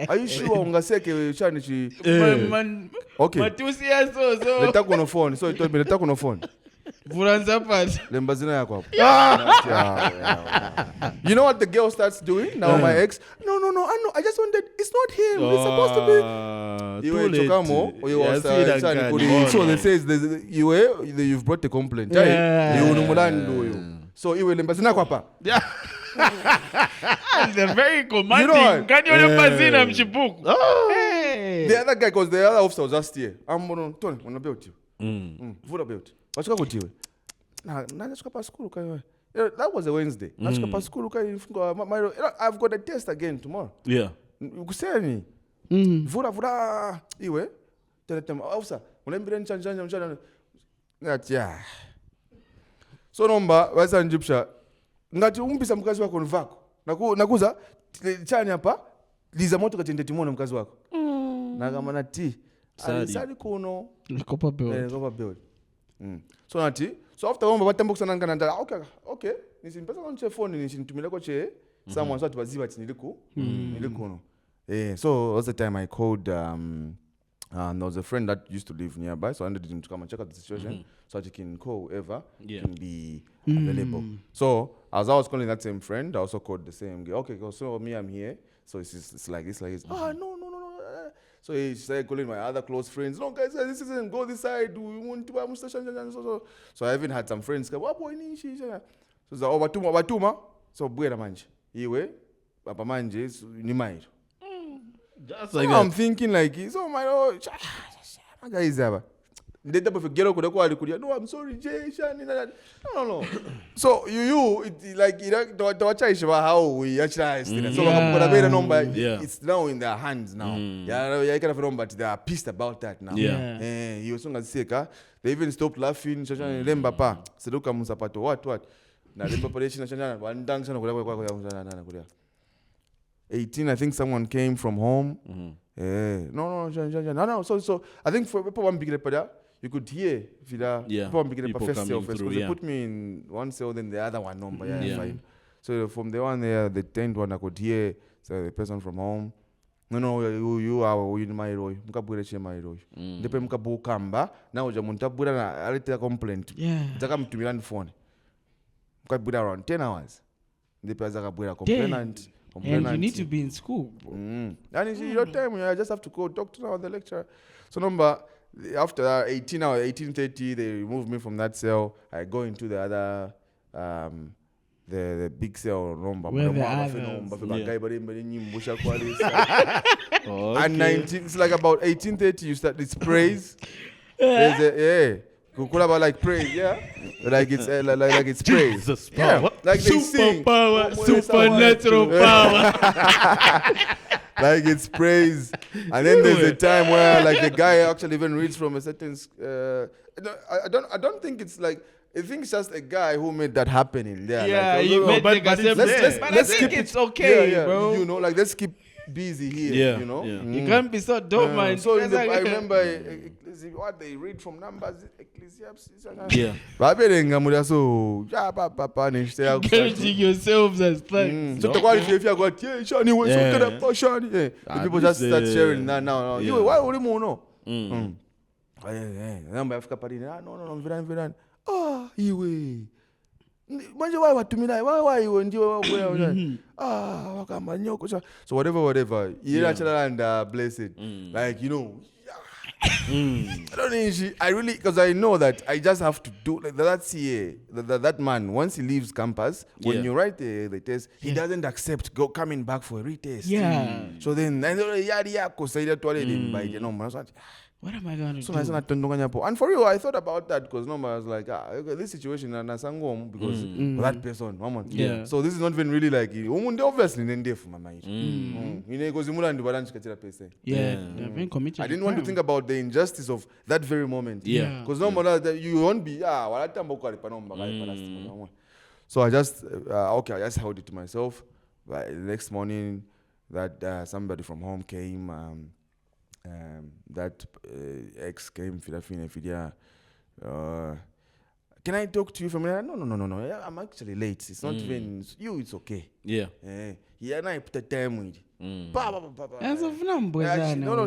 Are you sure ungaseke chani Okay. Matusi yaso. Leta kuno phone. So he told me leta kuno phone. Vuranza part. Lembazina yako hapo. You know what the girl starts doing now? My ex. No. I know. I just wanted. It's not him. It's supposed to be. Too late. So they says you've brought the complaint. So iwe lembazina yako hapa. Yeah. They're very commanding. You know what? Can you lembazina mchipuku? The other guy, because the other officer was just here. I'm going to Tony, on belt you. What about? What's going to you? That was a Wednesday. I've got a test again tomorrow. Yeah. You could say me. Vura. Iwe. Tell them, officer. Yeah. So number, what's an Egyptian? Ngati umpisa mkazi wako nvako. Nakuza chani hapa. Liza moto katende timono mkazi wako. Nagamba nati. Sadi kuno. Kopa build. So nati. So after one batambo kusana ngana okay. Nisimpesa kwa phone nisinitumile kwa che. Someone so atubaziba ati niliku. So was the time I called And there was a friend that used to live nearby, so I needed him to come and check out the situation so that he can call whoever can be available. So as I was calling that same friend, I also called the same guy. Okay, so me, I'm here. So it's like this, like this. No. So he started calling my other close friends. No, guys, this isn't, go this side. We want to buy mustache. So I even had some friends come, what boy, so batuma. So bwera manje. Iwe, papa manje, ni mairo. Just So like I'm that. thinking like, so my guy is there. The type of girl could no, I'm sorry, Jay, Shani, no. So like the watch is how we actually so number. Yeah. It's now in their hands now. Yeah, kind of number. They are pissed about that now. Yeah. He was going to say, they even stopped laughing. Remember, pa, Seduka Musapato, what? Now, the population, one dance, 18, I think someone came from home. No. So I think for people one big repair, you could hear people big people first cell coming first through, because they put me in one cell, then the other one number. Fine. So from the one there, the 10th one, I could hear the person from home. No, you are in my roy. Mukabure my roy. Depe mukabu kamba. Now Jamuntabura na alete complaint. Zakam to me on phone. Mukabura around 10 hours. Depe Zakabura complainant. And you need to be in school. And it's your time. I just have to go talk to the lecturer. So number after 18 hours, 18:30, they remove me from that cell. I go into the other, the big cell number. Where the others. And 19, it's like about 18:30. You start. It's praise. There's about like praise, like it's like it's praise, like they sing power, supernatural power, like it's praise, and then there's a time where like the guy actually even reads from a certain. I don't think it's like. I think it's just a guy who made that happen in there. Yeah, like, you made but let's keep it okay, bro. You know, like let's keep busy here. You know, You can't be so dumb, man. So I remember what they read from Numbers, Ecclesiastes. Encouraging yourselves as thugs. So the quality if you got Shani, the people just start sharing that now. You why would you know? No, Viran. Iwe. Manje why watumina? Why you ndio wakamba nyoko. So whatever. You actually and blessed. Like, you know. I don't think I really, because I know that I just have to do like that's that man once he leaves campus, when you write the test, he doesn't accept coming back for a retest. So then what am I going to do? And for you, I thought about that because I was like, this situation and because that person, so this is not even really like obviously for my mind. They're being committed. I didn't want to think about the injustice of that very moment. Because you won't be so I just I just held it to myself. Like, the next morning that somebody from home came. That ex came, can I talk to you for a minute? No. I'm actually late. It's not even you. It's okay. Yeah, and I put the time with. As of now,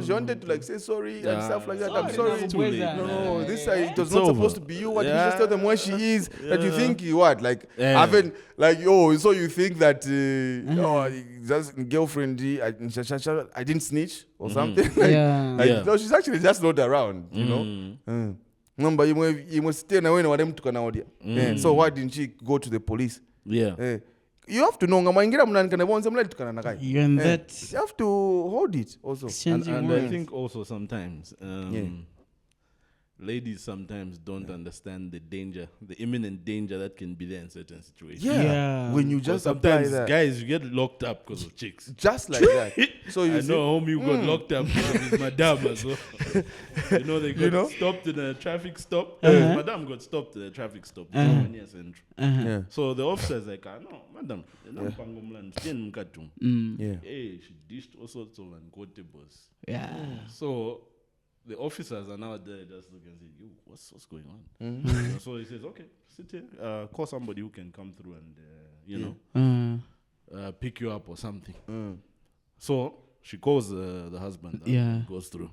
she wanted to like say sorry and stuff like that. I'm sorry. No, this it was not supposed to be you. What you just tell them where she is. That you think you what like having like so you think that just girlfriend I didn't snitch or something. No, she's actually just not around. You know. Number you must stay away them to Canada. So why didn't she go to the police? You have to know you have to hold it also. And I think also sometimes ladies sometimes don't understand the danger, the imminent danger that can be there in certain situations. When you just sometimes apply that. guys you get locked up because of chicks. Just like that. So you I know homie who got locked up because of his madam as well. They got stopped in a traffic stop. Madam got stopped at a traffic stop. So the officer's like, no, madam, hey, she dished all sorts of unquotables. So the officers are now there just looking and say, yo, what's going on? So he says, okay, sit here, call somebody who can come through and, pick you up or something. So she calls the husband. Goes through.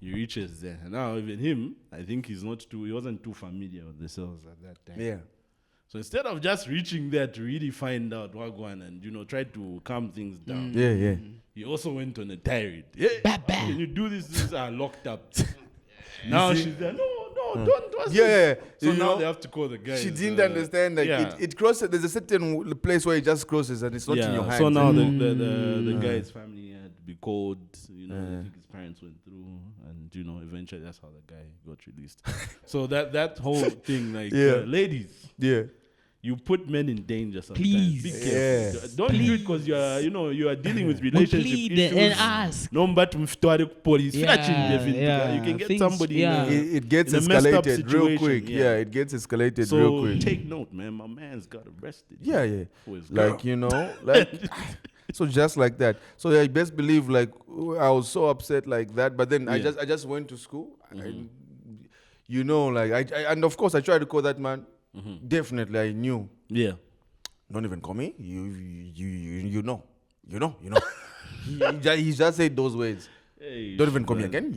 He reaches there. Now even him, I think he wasn't too familiar with the cells at that time. Yeah. So instead of just reaching there to really find out what going and try to calm things down, Yeah. he also went on a tirade. Hey, how can you do this? These are locked up. Now she's there. No, don't. What's Yeah. this? So You now know, they have to call the guys. She didn't understand that it crosses. There's a certain place where it just crosses and it's not in your hands. So now the guy's family had to be called. I think his parents went through, and eventually that's how the guy got released. So that whole thing, like, ladies, you put men in danger sometimes. Please. Be careful. Don't do it because you are dealing with relationship Plead issues. and ask. No, but police. You can get somebody. It gets in a messed up escalated real situation, quick. Yeah, it gets escalated So real quick. take note, man. My man's got arrested. Yeah. For his girl. Like, so just like that. So I best believe, like, I was so upset like that. But then I just went to school. And, and of course I tried to call that man. Definitely, I knew. Yeah. Don't even call me. You know. He just said those words. Hey, Don't even call me again.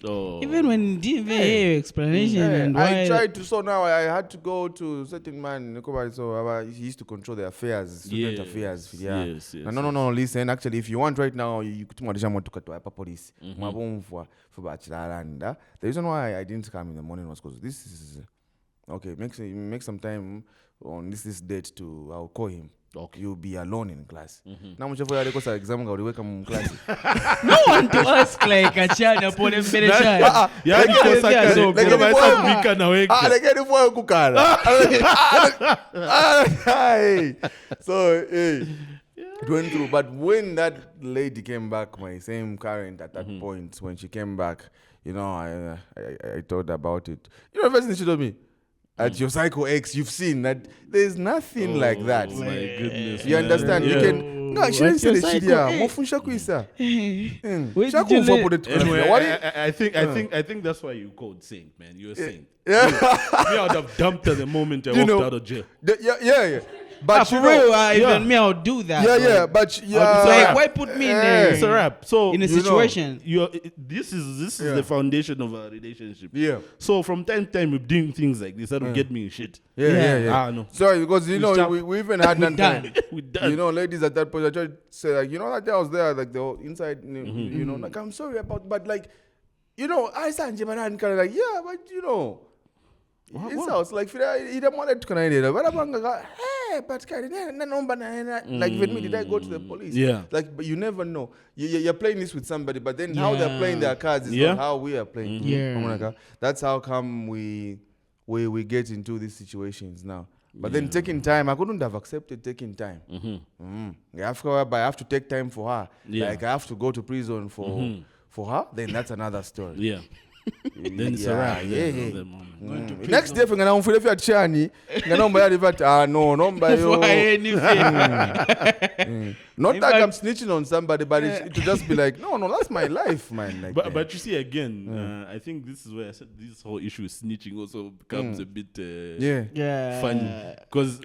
Oh. Even when you didn't even hear your explanation and why. I tried to. So now I had to go to certain man. So he used to control the affairs, student affairs. Yeah. Yes. No. Listen, actually, if you want right now, you could want to go to police. For the reason why I didn't come in the morning was because this is. Okay, make some time on this date I'll call him. Okay. You'll be alone in class. Now much of your exam will wake up in class. No one to ask like a child upon him better child. So it went through. But when that lady came back, my same current at that point, when she came back, I thought about it. The first thing she told me, at your Psycho X, you've seen that there's nothing like that. My goodness. You understand? Yeah. You can. No, she didn't say the shit here. Anyway, I think that's why you called saint, man. You're a saint. Yeah. Me, I would have dumped her the moment I walked out of jail. Yeah. But for real, even me, I'll do that. Yeah. But like, why put me in there? It's a wrap. So in a situation, this is the foundation of our relationship. Yeah. So from time to time, we're doing things like this that will get me in shit. Yeah. No. Sorry, because we even had that time. We're done. Ladies at that point, I tried to say like, that day I was there, like the whole inside, like I'm sorry about, but like, I said, kind of like, yeah, but it's house like he don't want to connect it. But I'm like, hey, but like even me, did I go to the police? Yeah. Like, but you never know. You're playing this with somebody, but then how they're playing their cards is not how we are playing. Yeah. That's how come we get into these situations now. But then taking time, I couldn't have accepted taking time. I have to take time for her. Yeah. Like I have to go to prison for her. Then that's another story. Yeah. Then it's a wrap. Next day, if you're going to feel chani, you're going to no, not that I'm snitching on somebody, but it to just be like, no, that's my life, man. Like, but you see, again, I think this is where I said this whole issue with snitching also becomes a bit funny. Because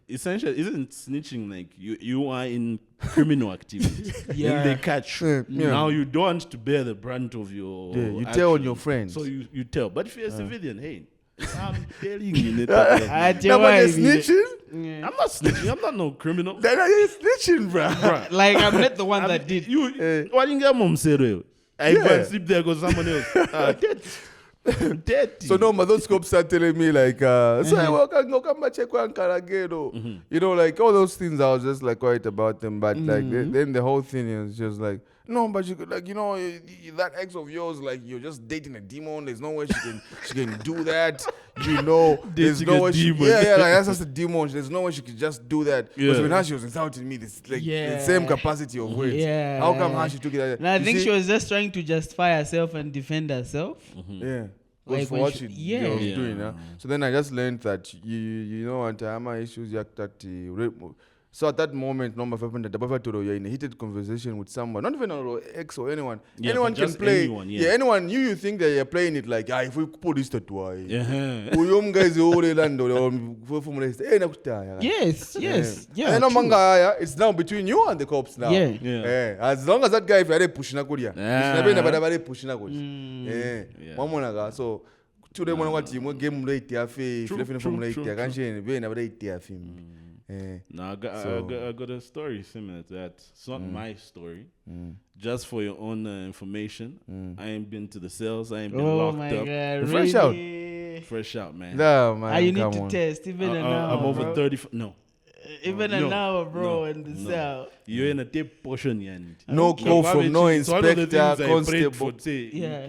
essentially, isn't snitching like you are in criminal activity? And they catch you. Now you don't want to bear the brunt of your you action. tell on your friends. So you tell. But if you're a civilian, hey, I'm telling you. Nobody snitching? I'm not snitching. I'm not no criminal. Then you're snitching, bro. Like I'm not the one that did. Why didn't get mom say I go and sleep there because someone else. Dirty. So no, my those scopes start telling me like, so I will come back check one caragero. Like all those things. I was just like quiet about them, but like then the whole thing is just like. No, but you could like that ex of yours, like you're just dating a demon. There's no way she can do that. There's no way she like that's just a demon. There's no way she could just do that. Because when she was insulting me, this like the same capacity of words. Yeah. How come how she took it like that? And I think she was just trying to justify herself and defend herself. Yeah. Like for what she was doing. So then I just learned that you know what, my issues that So at that moment, number 5 you're in a heated conversation with someone, not even an ex or anyone. Yeah, anyone but can just play. anyone, yeah. Anyone. You think that you're playing it like, if we put this to why? Yeah. Guys, Yes. And True. it's now between you and the cops now. Yeah. As long as that guy, if you're pushing a pushing a Yeah. So today when what team game late from late No, I got a story similar to that. It's not my story. Just for your own information, I ain't been to the cells. I ain't been Oh locked my up. God! Fresh really? Fresh out, man. No, man. You need come to on. test even an hour. I'm over bro. 30. No. Even No, an hour, bro, no, in the no. cell. You're in a tape portion, Yanni. No call from no inspector, constable. Yeah.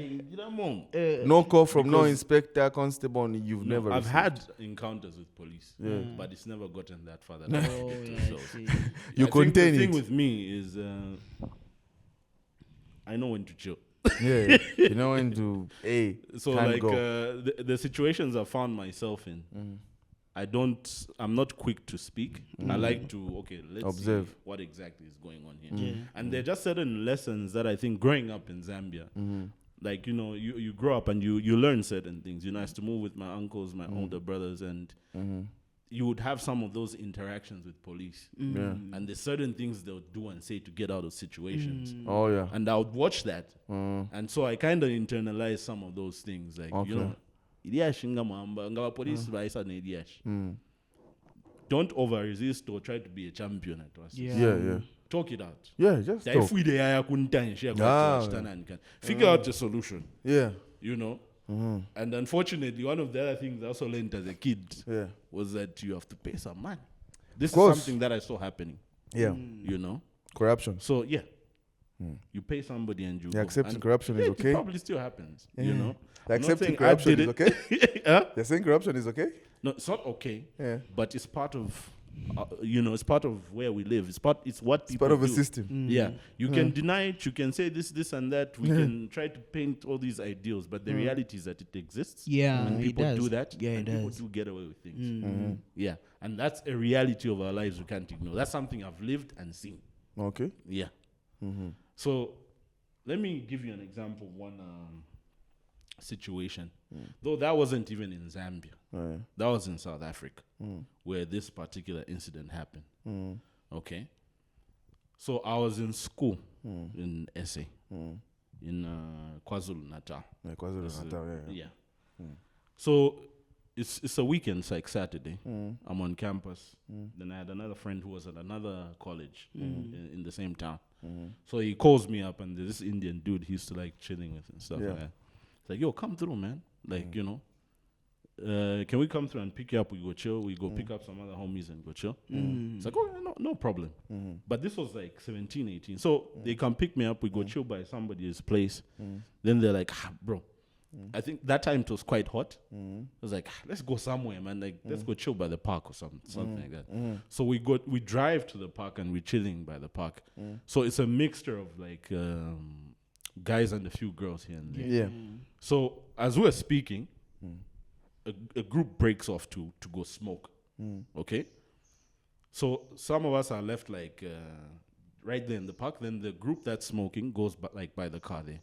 No call from no Because- inspector, constable. You've No, never. I've received. had encounters with police, but it's never gotten that far. That I have to Oh, get to yeah, the I cells. see. You I think contain the it. thing with me is I know when to chill. Yeah, you know when to So can't like go. the situations I found myself in, I'm not quick to speak. I like to let's Observe. see what exactly is going on here. Yeah. And there are just certain lessons that I think growing up in Zambia, like you grow up and you learn certain things. I used to move with my uncles, my older brothers, and you would have some of those interactions with police. And there's certain things they'll do and say to get out of situations. Oh yeah. And I would watch that. And so I kind of internalized some of those things. Like, police don't over resist or try to be a champion at us. Yeah. Talk it out. Yeah, just talk. Figure out the solution, Yeah. And unfortunately, one of the other things I also learned as a kid Yeah. was that you have to pay some money. This is course. something that I saw happening, Yeah. Corruption. So, you pay somebody and you go. Accepting And corruption is okay. It probably still happens, I'm not Accepting saying I corruption did is it. okay. Huh? You're saying corruption is okay. No, it's not okay. Yeah. But it's part of, it's part of where we live. It's what It's people part of a do. system. Yeah, you can deny it. You can say this, and that. We can try to paint all these ideals, but the reality is that it exists. Yeah, and it people does. do that. Yeah, and it people does. do get away with things. Yeah, and that's a reality of our lives we can't ignore. That's something I've lived and seen. Okay. Yeah. So, let me give you an example of one situation. Though that wasn't even in Zambia. That was in South Africa, where this particular incident happened. Okay. So I was in school in SA, in KwaZulu Natal. Yeah, KwaZulu-Natal, yeah. So it's a weekend, it's like Saturday. I'm on campus. Then I had another friend who was at another college in the same town. So he calls me up, and there's this Indian dude he used to like chilling with and stuff Yeah. like that. He's like, yo, come through, man. Like, can we come through and pick you up? We go chill. We go pick up some other homies and go chill. It's like, oh, yeah, no problem. But this was like 17, 18. So they come pick me up. We go chill by somebody's place. Then they're like, bro, I think that time it was quite hot. I was like, let's go somewhere, man. Like, let's go chill by the park or something like that. So we drive to the park and we're chilling by the park. So it's a mixture of like guys and a few girls here and there. Yeah. So as we're speaking, a group breaks off to go smoke. Okay? So some of us are left like right there in the park. Then the group that's smoking goes by the car there.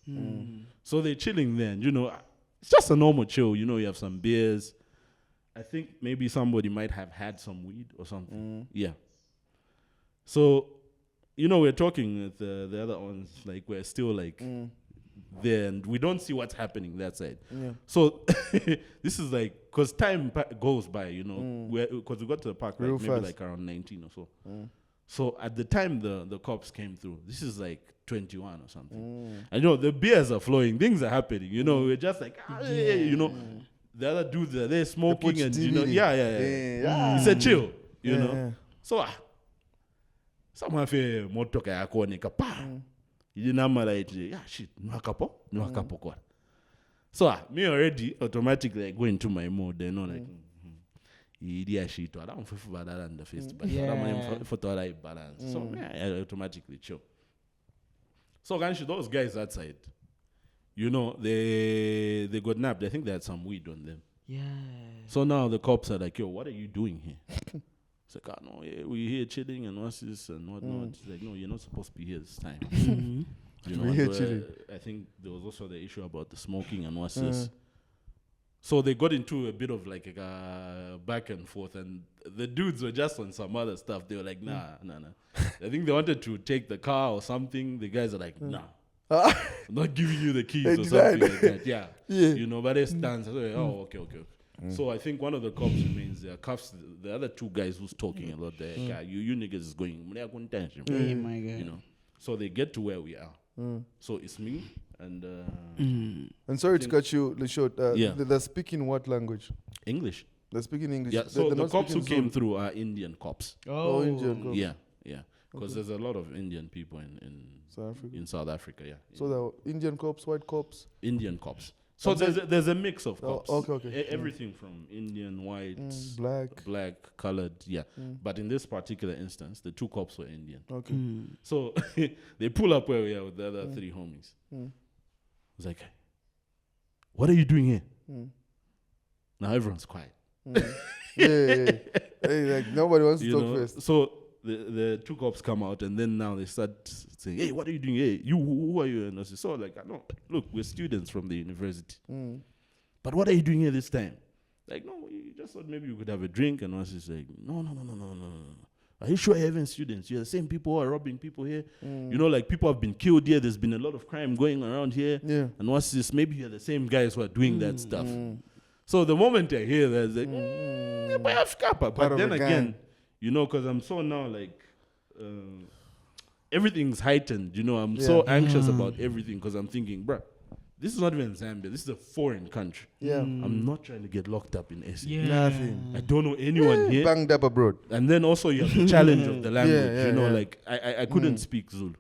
So they're chilling there. And, it's just a normal chill. You have some beers. I think maybe somebody might have had some weed or something. Yeah. So, we're talking with the other ones. Like, we're still like there, and we don't see what's happening that side. Yeah. So this is like, because time goes by, because we got to the park Real maybe fast. like around 19 or so. So at the time the cops came through, this is like 21 or something. And the beers are flowing, things are happening. We're just like, the other dudes are there smoking, and Yeah. it's a chill, Yeah. So someone fe motoka yako nika pa. Nama like, shit, nwakapo kwa. So me already automatically go into my mode, like idia shit. I don't feel bad on the face, but I'm for balance. So I automatically chill. So those guys outside, they got napped. I think they had some weed on them. Yeah. So now the cops are like, yo, what are you doing here? It's like, oh no, yeah, we're here chilling and what's this and whatnot. It's like, no, you're not supposed to be here this time. You know, We're here chilling. I think there was also the issue about the smoking and what's this. So they got into a bit of like a back and forth, and the dudes were just on some other stuff. They were like, nah. I think they wanted to take the car or something. The guys are like, nah. I'm not giving you the keys or something like that. Yeah. You know, but they stand. Oh, okay. So I think one of the cops remains there, cuffs the other two guys who's talking a lot there. Yeah, you niggas is going. My God. You know. So they get to where we are. So it's me and And sorry to cut you short. They're speaking what language? English. They're speaking English. Yeah. So they're the not cops who speaking came through are Indian cops. Oh, Indian cops. Yeah. Because there's a lot of Indian people in South Africa. Yeah. So the Indian cops, white cops. Indian cops. So there's a mix of cops. Okay. Everything from Indian, white, black, colored, But in this particular instance, the two cops were Indian. Okay. So they pull up where we are with the other three homies. It's like, what are you doing here? Now everyone's quiet. Hey, like nobody wants to talk first. So the two cops come out, and then now they start saying, hey, what are you doing? Hey, you, who are you? And I said, so like, I know, look, we're students from the university. But what are you doing here this time? Like, no, we just thought maybe you could have a drink. And I was just like, no. Are you sure you're having students? You're the same people who are robbing people here. You know, like people have been killed here. There's been a lot of crime going around here. Yeah. And what's this? Maybe you're the same guys who are doing that stuff. So the moment I hear that, it's like, but then again, you know, because I'm so now like, everything's heightened. You know, I'm so anxious about everything because I'm thinking, bruh, this is not even Zambia. This is a foreign country. Yeah. I'm not trying to get locked up in SA. Nothing. I don't know anyone here. Banged up abroad. And then also you have the challenge of the language. You know, like I couldn't speak Zulu.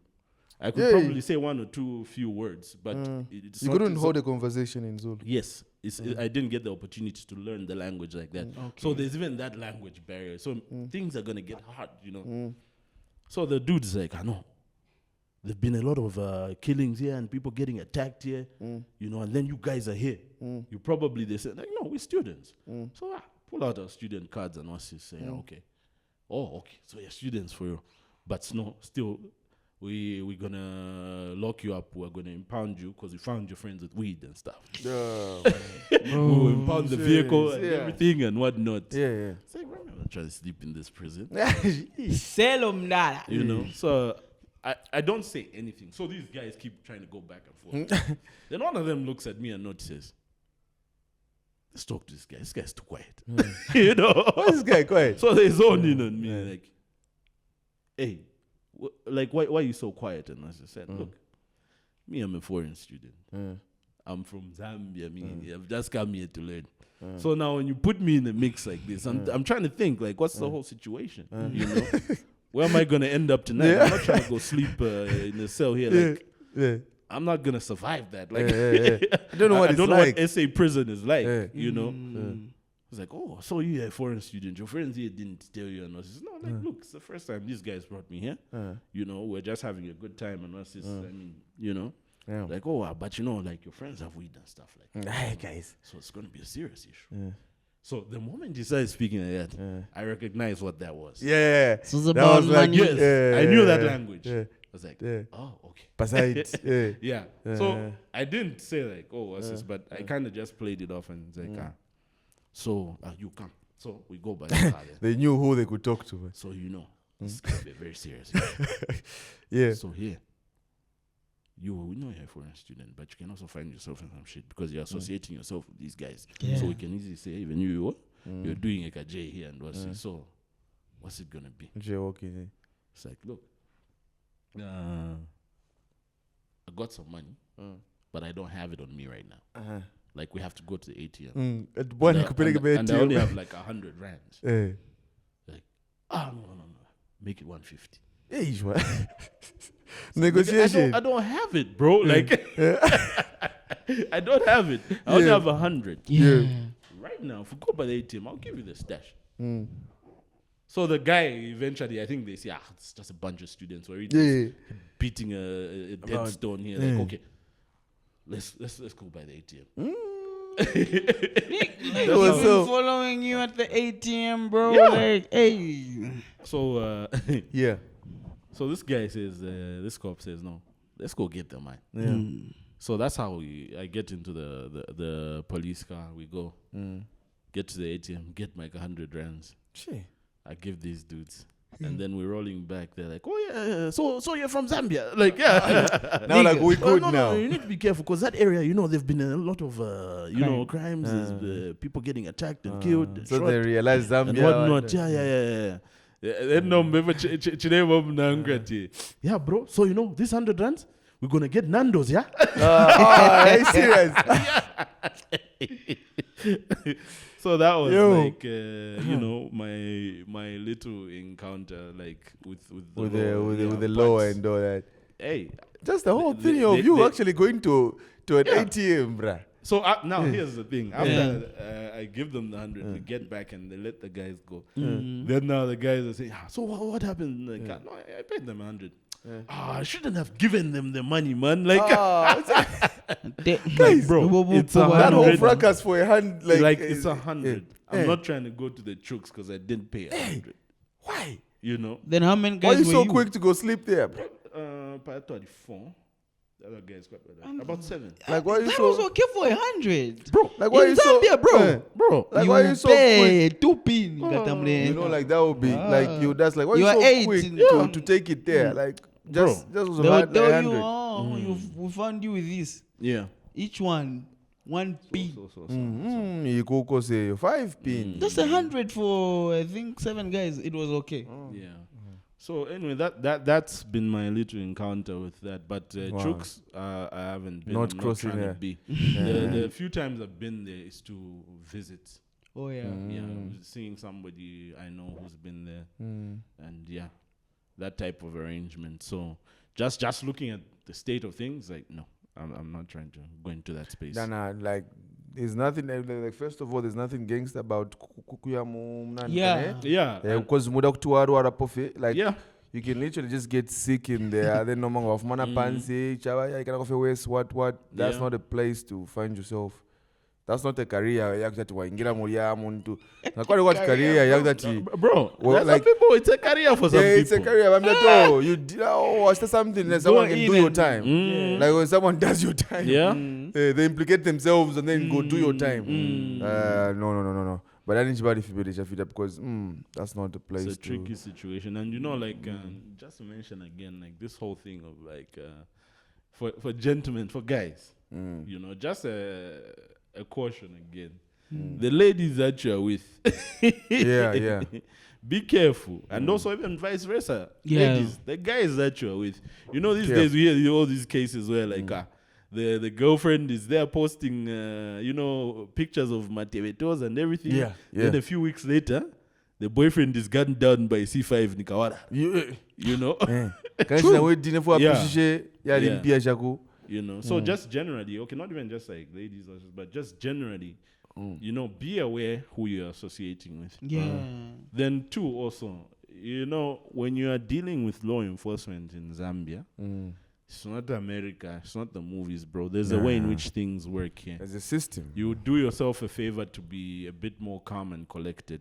I could probably say one or few words, but it's you couldn't hold a conversation in Zulu. Yes, I didn't get the opportunity to learn the language like that. So there's even that language barrier. So things are gonna get hard, you know. So the dude's like, I know. There've been a lot of killings here and people getting attacked here, you know. And then you guys are here. You probably they said like, no, we're students. So pull out our student cards and what's he saying? Okay. Oh, okay. So you're students for you, but no, still. We're gonna lock you up. We're gonna impound you because we found your friends with weed and stuff. We will impound the vehicle and everything and whatnot. Yeah. It's like, I'm not trying to sleep in this prison. You know. So I don't say anything. So these guys keep trying to go back and forth. Then one of them looks at me and notices, let's talk to this guy. This guy's too quiet. You know. Why is this guy quiet? So they zone in on me like, hey. Like, why are you so quiet? And I just said, look, me, I'm a foreign student. I'm from Zambia. I've just come here to learn. So now when you put me in a mix like this, I'm trying to think, like, what's the whole situation? You know? Where am I going to end up tonight? I'm not trying to go sleep in a cell here. Like, I'm not going to survive that. Like, I don't know what it's like. I don't know what SA prison is like, you know? It's like, oh, so you're a foreign student. Your friends here didn't tell you. And I said, no, like, look, it's the first time these guys brought me here. You know, we're just having a good time. And I said, I mean, you know, like, oh, but you know, like your friends have weed and stuff like that. Hey, guys. So it's going to be a serious issue. So the moment he started speaking like that, I recognized what that was. Yeah. So it's about money. Yes, I knew that language. I was like, oh, okay. Besides, yeah. So I didn't say like, oh, what's this? But I kind of just played it off and was like, so you come. So we go by the car. They knew who they could talk to. So you know, this could be very serious. So here, you know you're a foreign student, but you can also find yourself in some shit because you're associating yourself with these guys. So we can easily say, even you're doing like a J here and what's it? So what's it gonna be? Jaywalking. It's like, look, I got some money, but I don't have it on me right now. Like we have to go to the ATM. And I only have like 100 rands. Like, no. Make it 150. Yeah, negotiation. I don't have it, bro. Like, I don't have it. I only have 100. Yeah. Right now, if we go by the ATM, I'll give you the stash. So the guy eventually, I think they say, it's just a bunch of students. We're beating a dead stone here. Like, okay. Let's go by the ATM. Like, was even so- following you at the ATM, bro. Yeah. Like, hey. So Yeah. so this guy says, this cop says, no, let's go get them, man. Yeah. So that's how I get into the police car. We go, get to the ATM, get like 100 rands. Shit. I give these dudes. And then we're rolling back. They're like, oh, yeah, so you're from Zambia. Like, yeah. Now, like, we good no, now. you need to be careful because that area, there've been a lot of, crimes. There's people getting attacked and killed. And So shot they realize Zambia. and whatnot. Yeah. Then no, yeah, bro. So this 100 rands, we're gonna get Nando's, yeah. Are you serious? So that was Yo. like my little encounter like with the law but, and all that. hey, Just the whole They- thing of they- you they- actually going to an Yeah. ATM, bruh. so now here's the thing. After I give them the 100, we get back and they let the guys go. Then now the guys are saying, so what happened? Like, no, I paid them 100. I shouldn't have given them the money, man. Like, Like, bro, it's that whole 100. fracas for a hand, Like it's 100. I'm Hey. not trying to go to the chooks because I didn't pay 100. Why? Then how many Why are guys you were so quick to go sleep there, bro? By 34. The other guy is quite better. About 7. Like, why are you That so? was okay for 100. Bro, Like, why are In you so? Zambia, bro. bro. Like, you why are you so quick? pay 2 pin. You know, like that would be like you. That's like why You you are so 8 quick in- to take it there. Like just was They will about tell 100. you, oh, we found you with this. Yeah. Each one, 1 pin. You could say 5 pin. Just 100 for, I think, 7 guys. It was okay. Yeah. So anyway, that's been my little encounter with that. But chooks, I haven't been. Not I'm crossing trying to there. be. The few times I've been there is to visit. Oh, yeah. Yeah, seeing somebody I know who's been there, and yeah, that type of arrangement. So just looking at the state of things, like no, I'm not trying to go into that space. Nah, like there's nothing like first of all, there's nothing gangster about kukuyamu. Yeah. Yeah, Because muda kutuwarwara pofe like yeah. you can literally just get sick in there. Then no man of mana pansi, chawa you can coffee waste what. That's Yeah. not a place to find yourself. That's not a career. Yakati waingira mulia muntu. Nakwali what career yakati. Bro, Well, there's like- some people, it's a career for some Yeah, people. it's a career. I'm like, oh, you watch something that someone can in do your and- time. Like when someone does your time, Yeah. they implicate themselves and then go do your time. No. But I need to if you fit because that's not the place. It's a to tricky situation, and just to mention again, like this whole thing of like for gentlemen, for guys, just a caution again. The ladies that you're with, Yeah. be careful, and also even vice versa. Yeah. Ladies, the guys that you're with, these Yeah. days we hear all these cases where like the girlfriend is there posting pictures of matebetos and everything. Yeah. Then a few weeks later, the boyfriend is gunned down by C5 Nikawara. Kanisa we dinner for Yeah. appreciate ya Yeah. limpia shaku. So just generally, okay, not even just like ladies, but just generally, be aware who you're associating with. Yeah. Then 2 also, when you are dealing with law enforcement in Zambia, it's not America, it's not the movies, bro. There's a way in which things work here. There's a system. You would do yourself a favor to be a bit more calm and collected.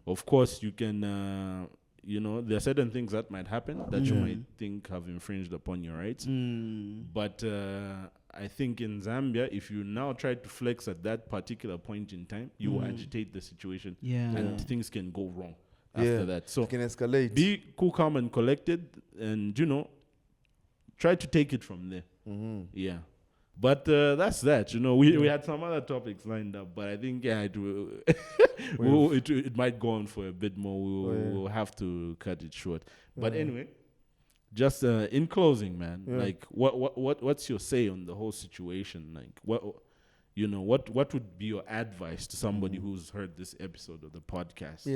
Of course, you can, there are certain things that might happen that you might think have infringed upon your rights. But I think in Zambia, if you now try to flex at that particular point in time, you will agitate the situation and things can go wrong after that. So it can escalate. be cool, calm, and collected, and try to take it from there. Yeah, but that's that. We had some other topics lined up, but I think it will, it might go on for a bit more. We'll have to cut it short. But anyway, just in closing, man, like what's your say on the whole situation? Like what would be your advice to somebody who's heard this episode of the podcast?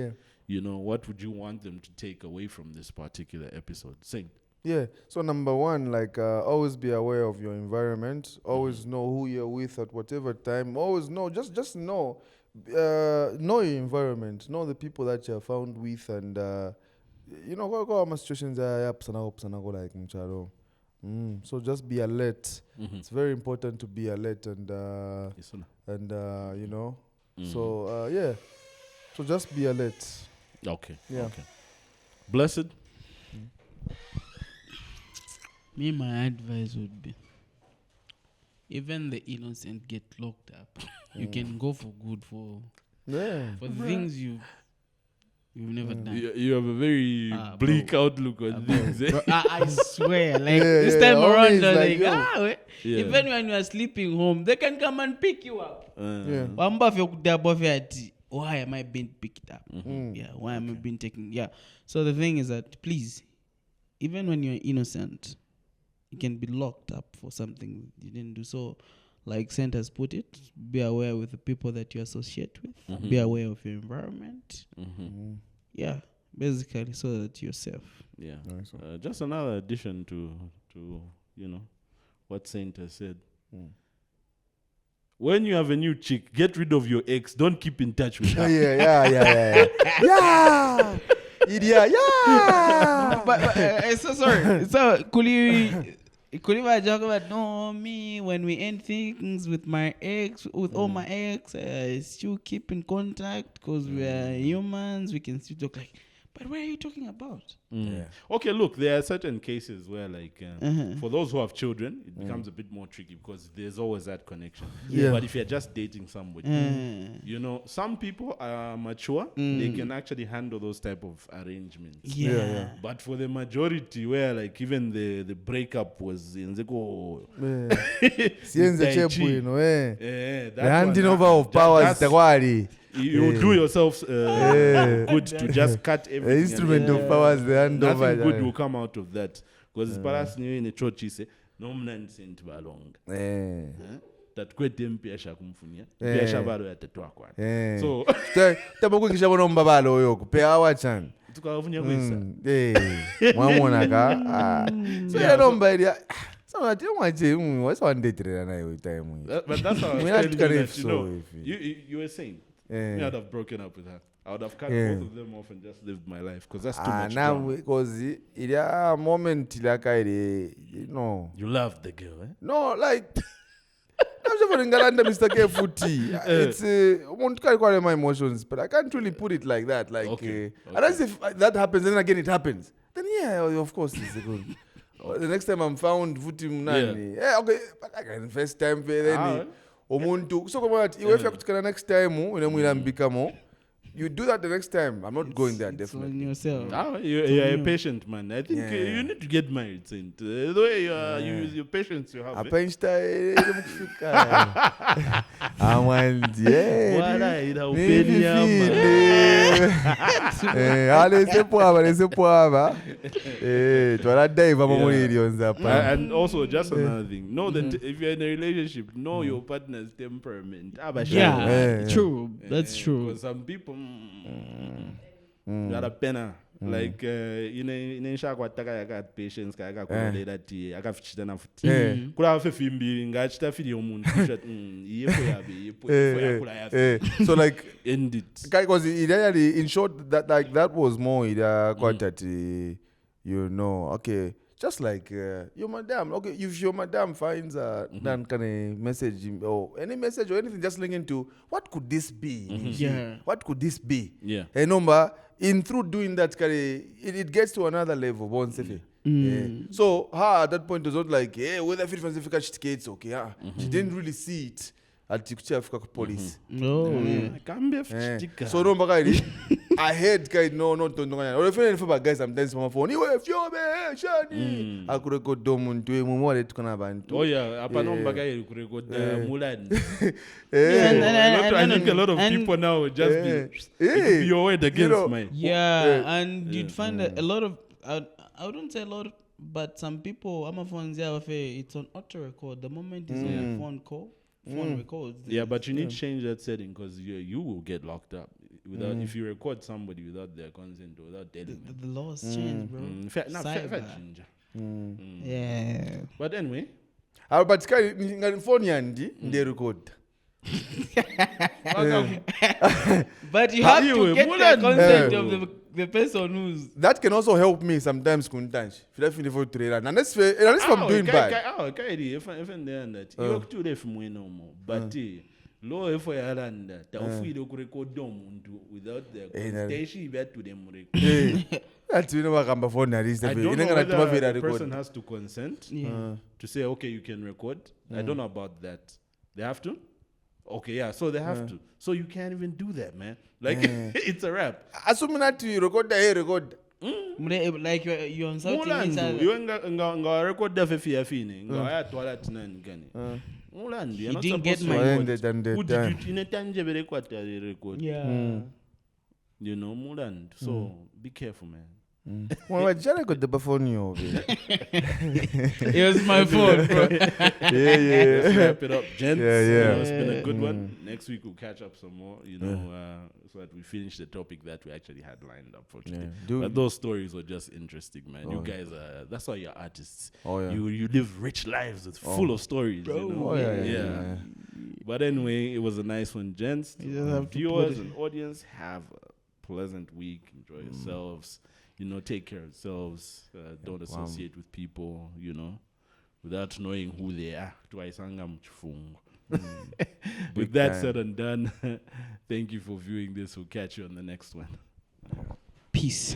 What would you want them to take away from this particular episode? Sing. Yeah. So number 1, like always be aware of your environment. Always know who you're with at whatever time. Always know, just know your environment. Know the people that you're found with, and go situations are like mcharo. So just be alert. It's very important to be alert and you know. So yeah. So just be alert. Okay. Yeah. Okay. Blessed. Me, my advice would be, even the innocent get locked up. You can go for good for Yeah. the things you've never done. You have a very bleak outlook on things. Bro, I swear, like Yeah, this yeah, time always around, they're like, like, Yeah. even when you are sleeping home, they can come and pick you up. Yeah. Why am I being picked up? Yeah, why am I being taken? Yeah. So the thing is that, please, even when you're innocent, you can be locked up for something you didn't do. So, like Saint has put it, be aware with the people that you associate with. Be aware of your environment. Yeah, basically, so that you're safe. Yeah. Nice. Just another addition to you know what Saint has said. When you have a new chick, get rid of your ex. Don't keep in touch with her. Yeah. Idiot. Yeah. But so sorry. So could you joke about no me when we end things with my ex, with all my ex, still keep in contact because we are humans. We can still talk like. But what are you talking about? Yeah. Okay, look, there are certain cases where, like, for those who have children, it becomes a bit more tricky because there's always that connection. Yeah. But if you're just dating somebody, you know, some people are mature; they can actually handle those type of arrangements. Yeah. But for the majority, where like even the breakup was in the go, Sienze chepu, you know, that The handing one, over of powers, takwari. you do yourself good to just cut The everything. instrument of powers, the handover. Nothing good will come out of that because paras niyo in church ise nomnani sent balonga that kwete mpesha kumfunia mpesha balo ya tatu akwana so tabokuingisha bono mbabalo oyo kupewa wachani tukavunya kwesa mwamona ka so ya nomba ilia so ati mwaje what's one day trailer na yo time but that's how We I had was to telling you connect that, you so know if you were saying me I'd have broken up with her. I would have cut both of them off and just lived my life because that's too much now drama. because ilia moment ilaka ile you know You loved the girl, eh? no like Ngalanda Mr. K footy. It's won't carry quite my emotions, but I can't really put it like that. Like, Okay. unless if that happens, then again it happens. Then yeah, of course it's good. The next time I'm found footy munani. Yeah, okay, but again first time then omuntu. So come on, if you have to next time, when we become you do that the next time. I'm not going there It's definitely. on yourself. You're a patient man. I think you need to get married, Saint. The way you use your patience you have. Apensta And also, just another thing. Know that if you're in a relationship, know your partner's temperament. Yeah, true. That's true. Because some people, got a penna. Like, inaisha kwataka yaka patience kaya kulela ti akafichita na futi. Kula afe fimbi ngachita fili omuntu yepo yakula yafe. So like end it. Because in short that was more quite that you know, okay, just like your madam, okay, if your madam finds that kind of message or any message or anything just linking to what could this be? Yeah. What could this be? Yeah. A number in through doing that it gets to another level once so her at that point was not like whether it's okay. She didn't really see it at Africa police. No. So no bagay I heard guys no or if you for guys sometimes on my phone if you be shani I could go dom to mu let kana bantu. Oh yeah, apa no bagay ku record Mulan. And I think a lot of people now would just be your word against mine. Yeah, and you'd find that a lot of I wouldn't say a lot, but some people phones it's on auto record. The moment it's on a phone call, phone records. Yeah, but you need to change that setting because you will get locked up without if you record somebody without their consent or without telling them. The laws change, bro. Fair change. Yeah. But anyway, But phone yandi they record. But you have to Anyway, get the Mulan- consent of the person who's. That can also help me sometimes, Kuntanj. If you feel for trailer. Unless I'm doing bad. If I'm there that you have to live no more. But law if I had that if you record them without the consultation to them record. That's you know what I'm before now. I don't know whether the person has to consent to say okay you can record. I don't know about that. They have to? Okay, yeah, so they have to. So you can't even do that, man. Like it's a wrap. Assuming that you record the record. Like you're insulting each Mulandu, other. you nga record the fefi afini. Nga ya toilet nani gani. Mulandu, you're not didn't get supposed my to Ended and the time. in a tangible record record. Yeah. You know, Mulandu. So be careful, man. Well, I just got the before you. It was my fault, bro. Let's wrap it up, gents. Yeah. You know, it's been a good one. Next week we'll catch up some more, you know, so that we finish the topic that we actually had lined up for today. But those stories were just interesting, man. You guys that's why you're artists. Oh, yeah. You live rich lives. It's full of stories, you know. Oh, yeah. But anyway, it was a nice one, gents. You just have to Viewers put it- and audience, have a pleasant week. Enjoy yourselves. You know, take care of yourselves. Don't associate with people, you know, without knowing who they are. With that time. said and done, thank you for viewing this. We'll catch you on the next one. Peace.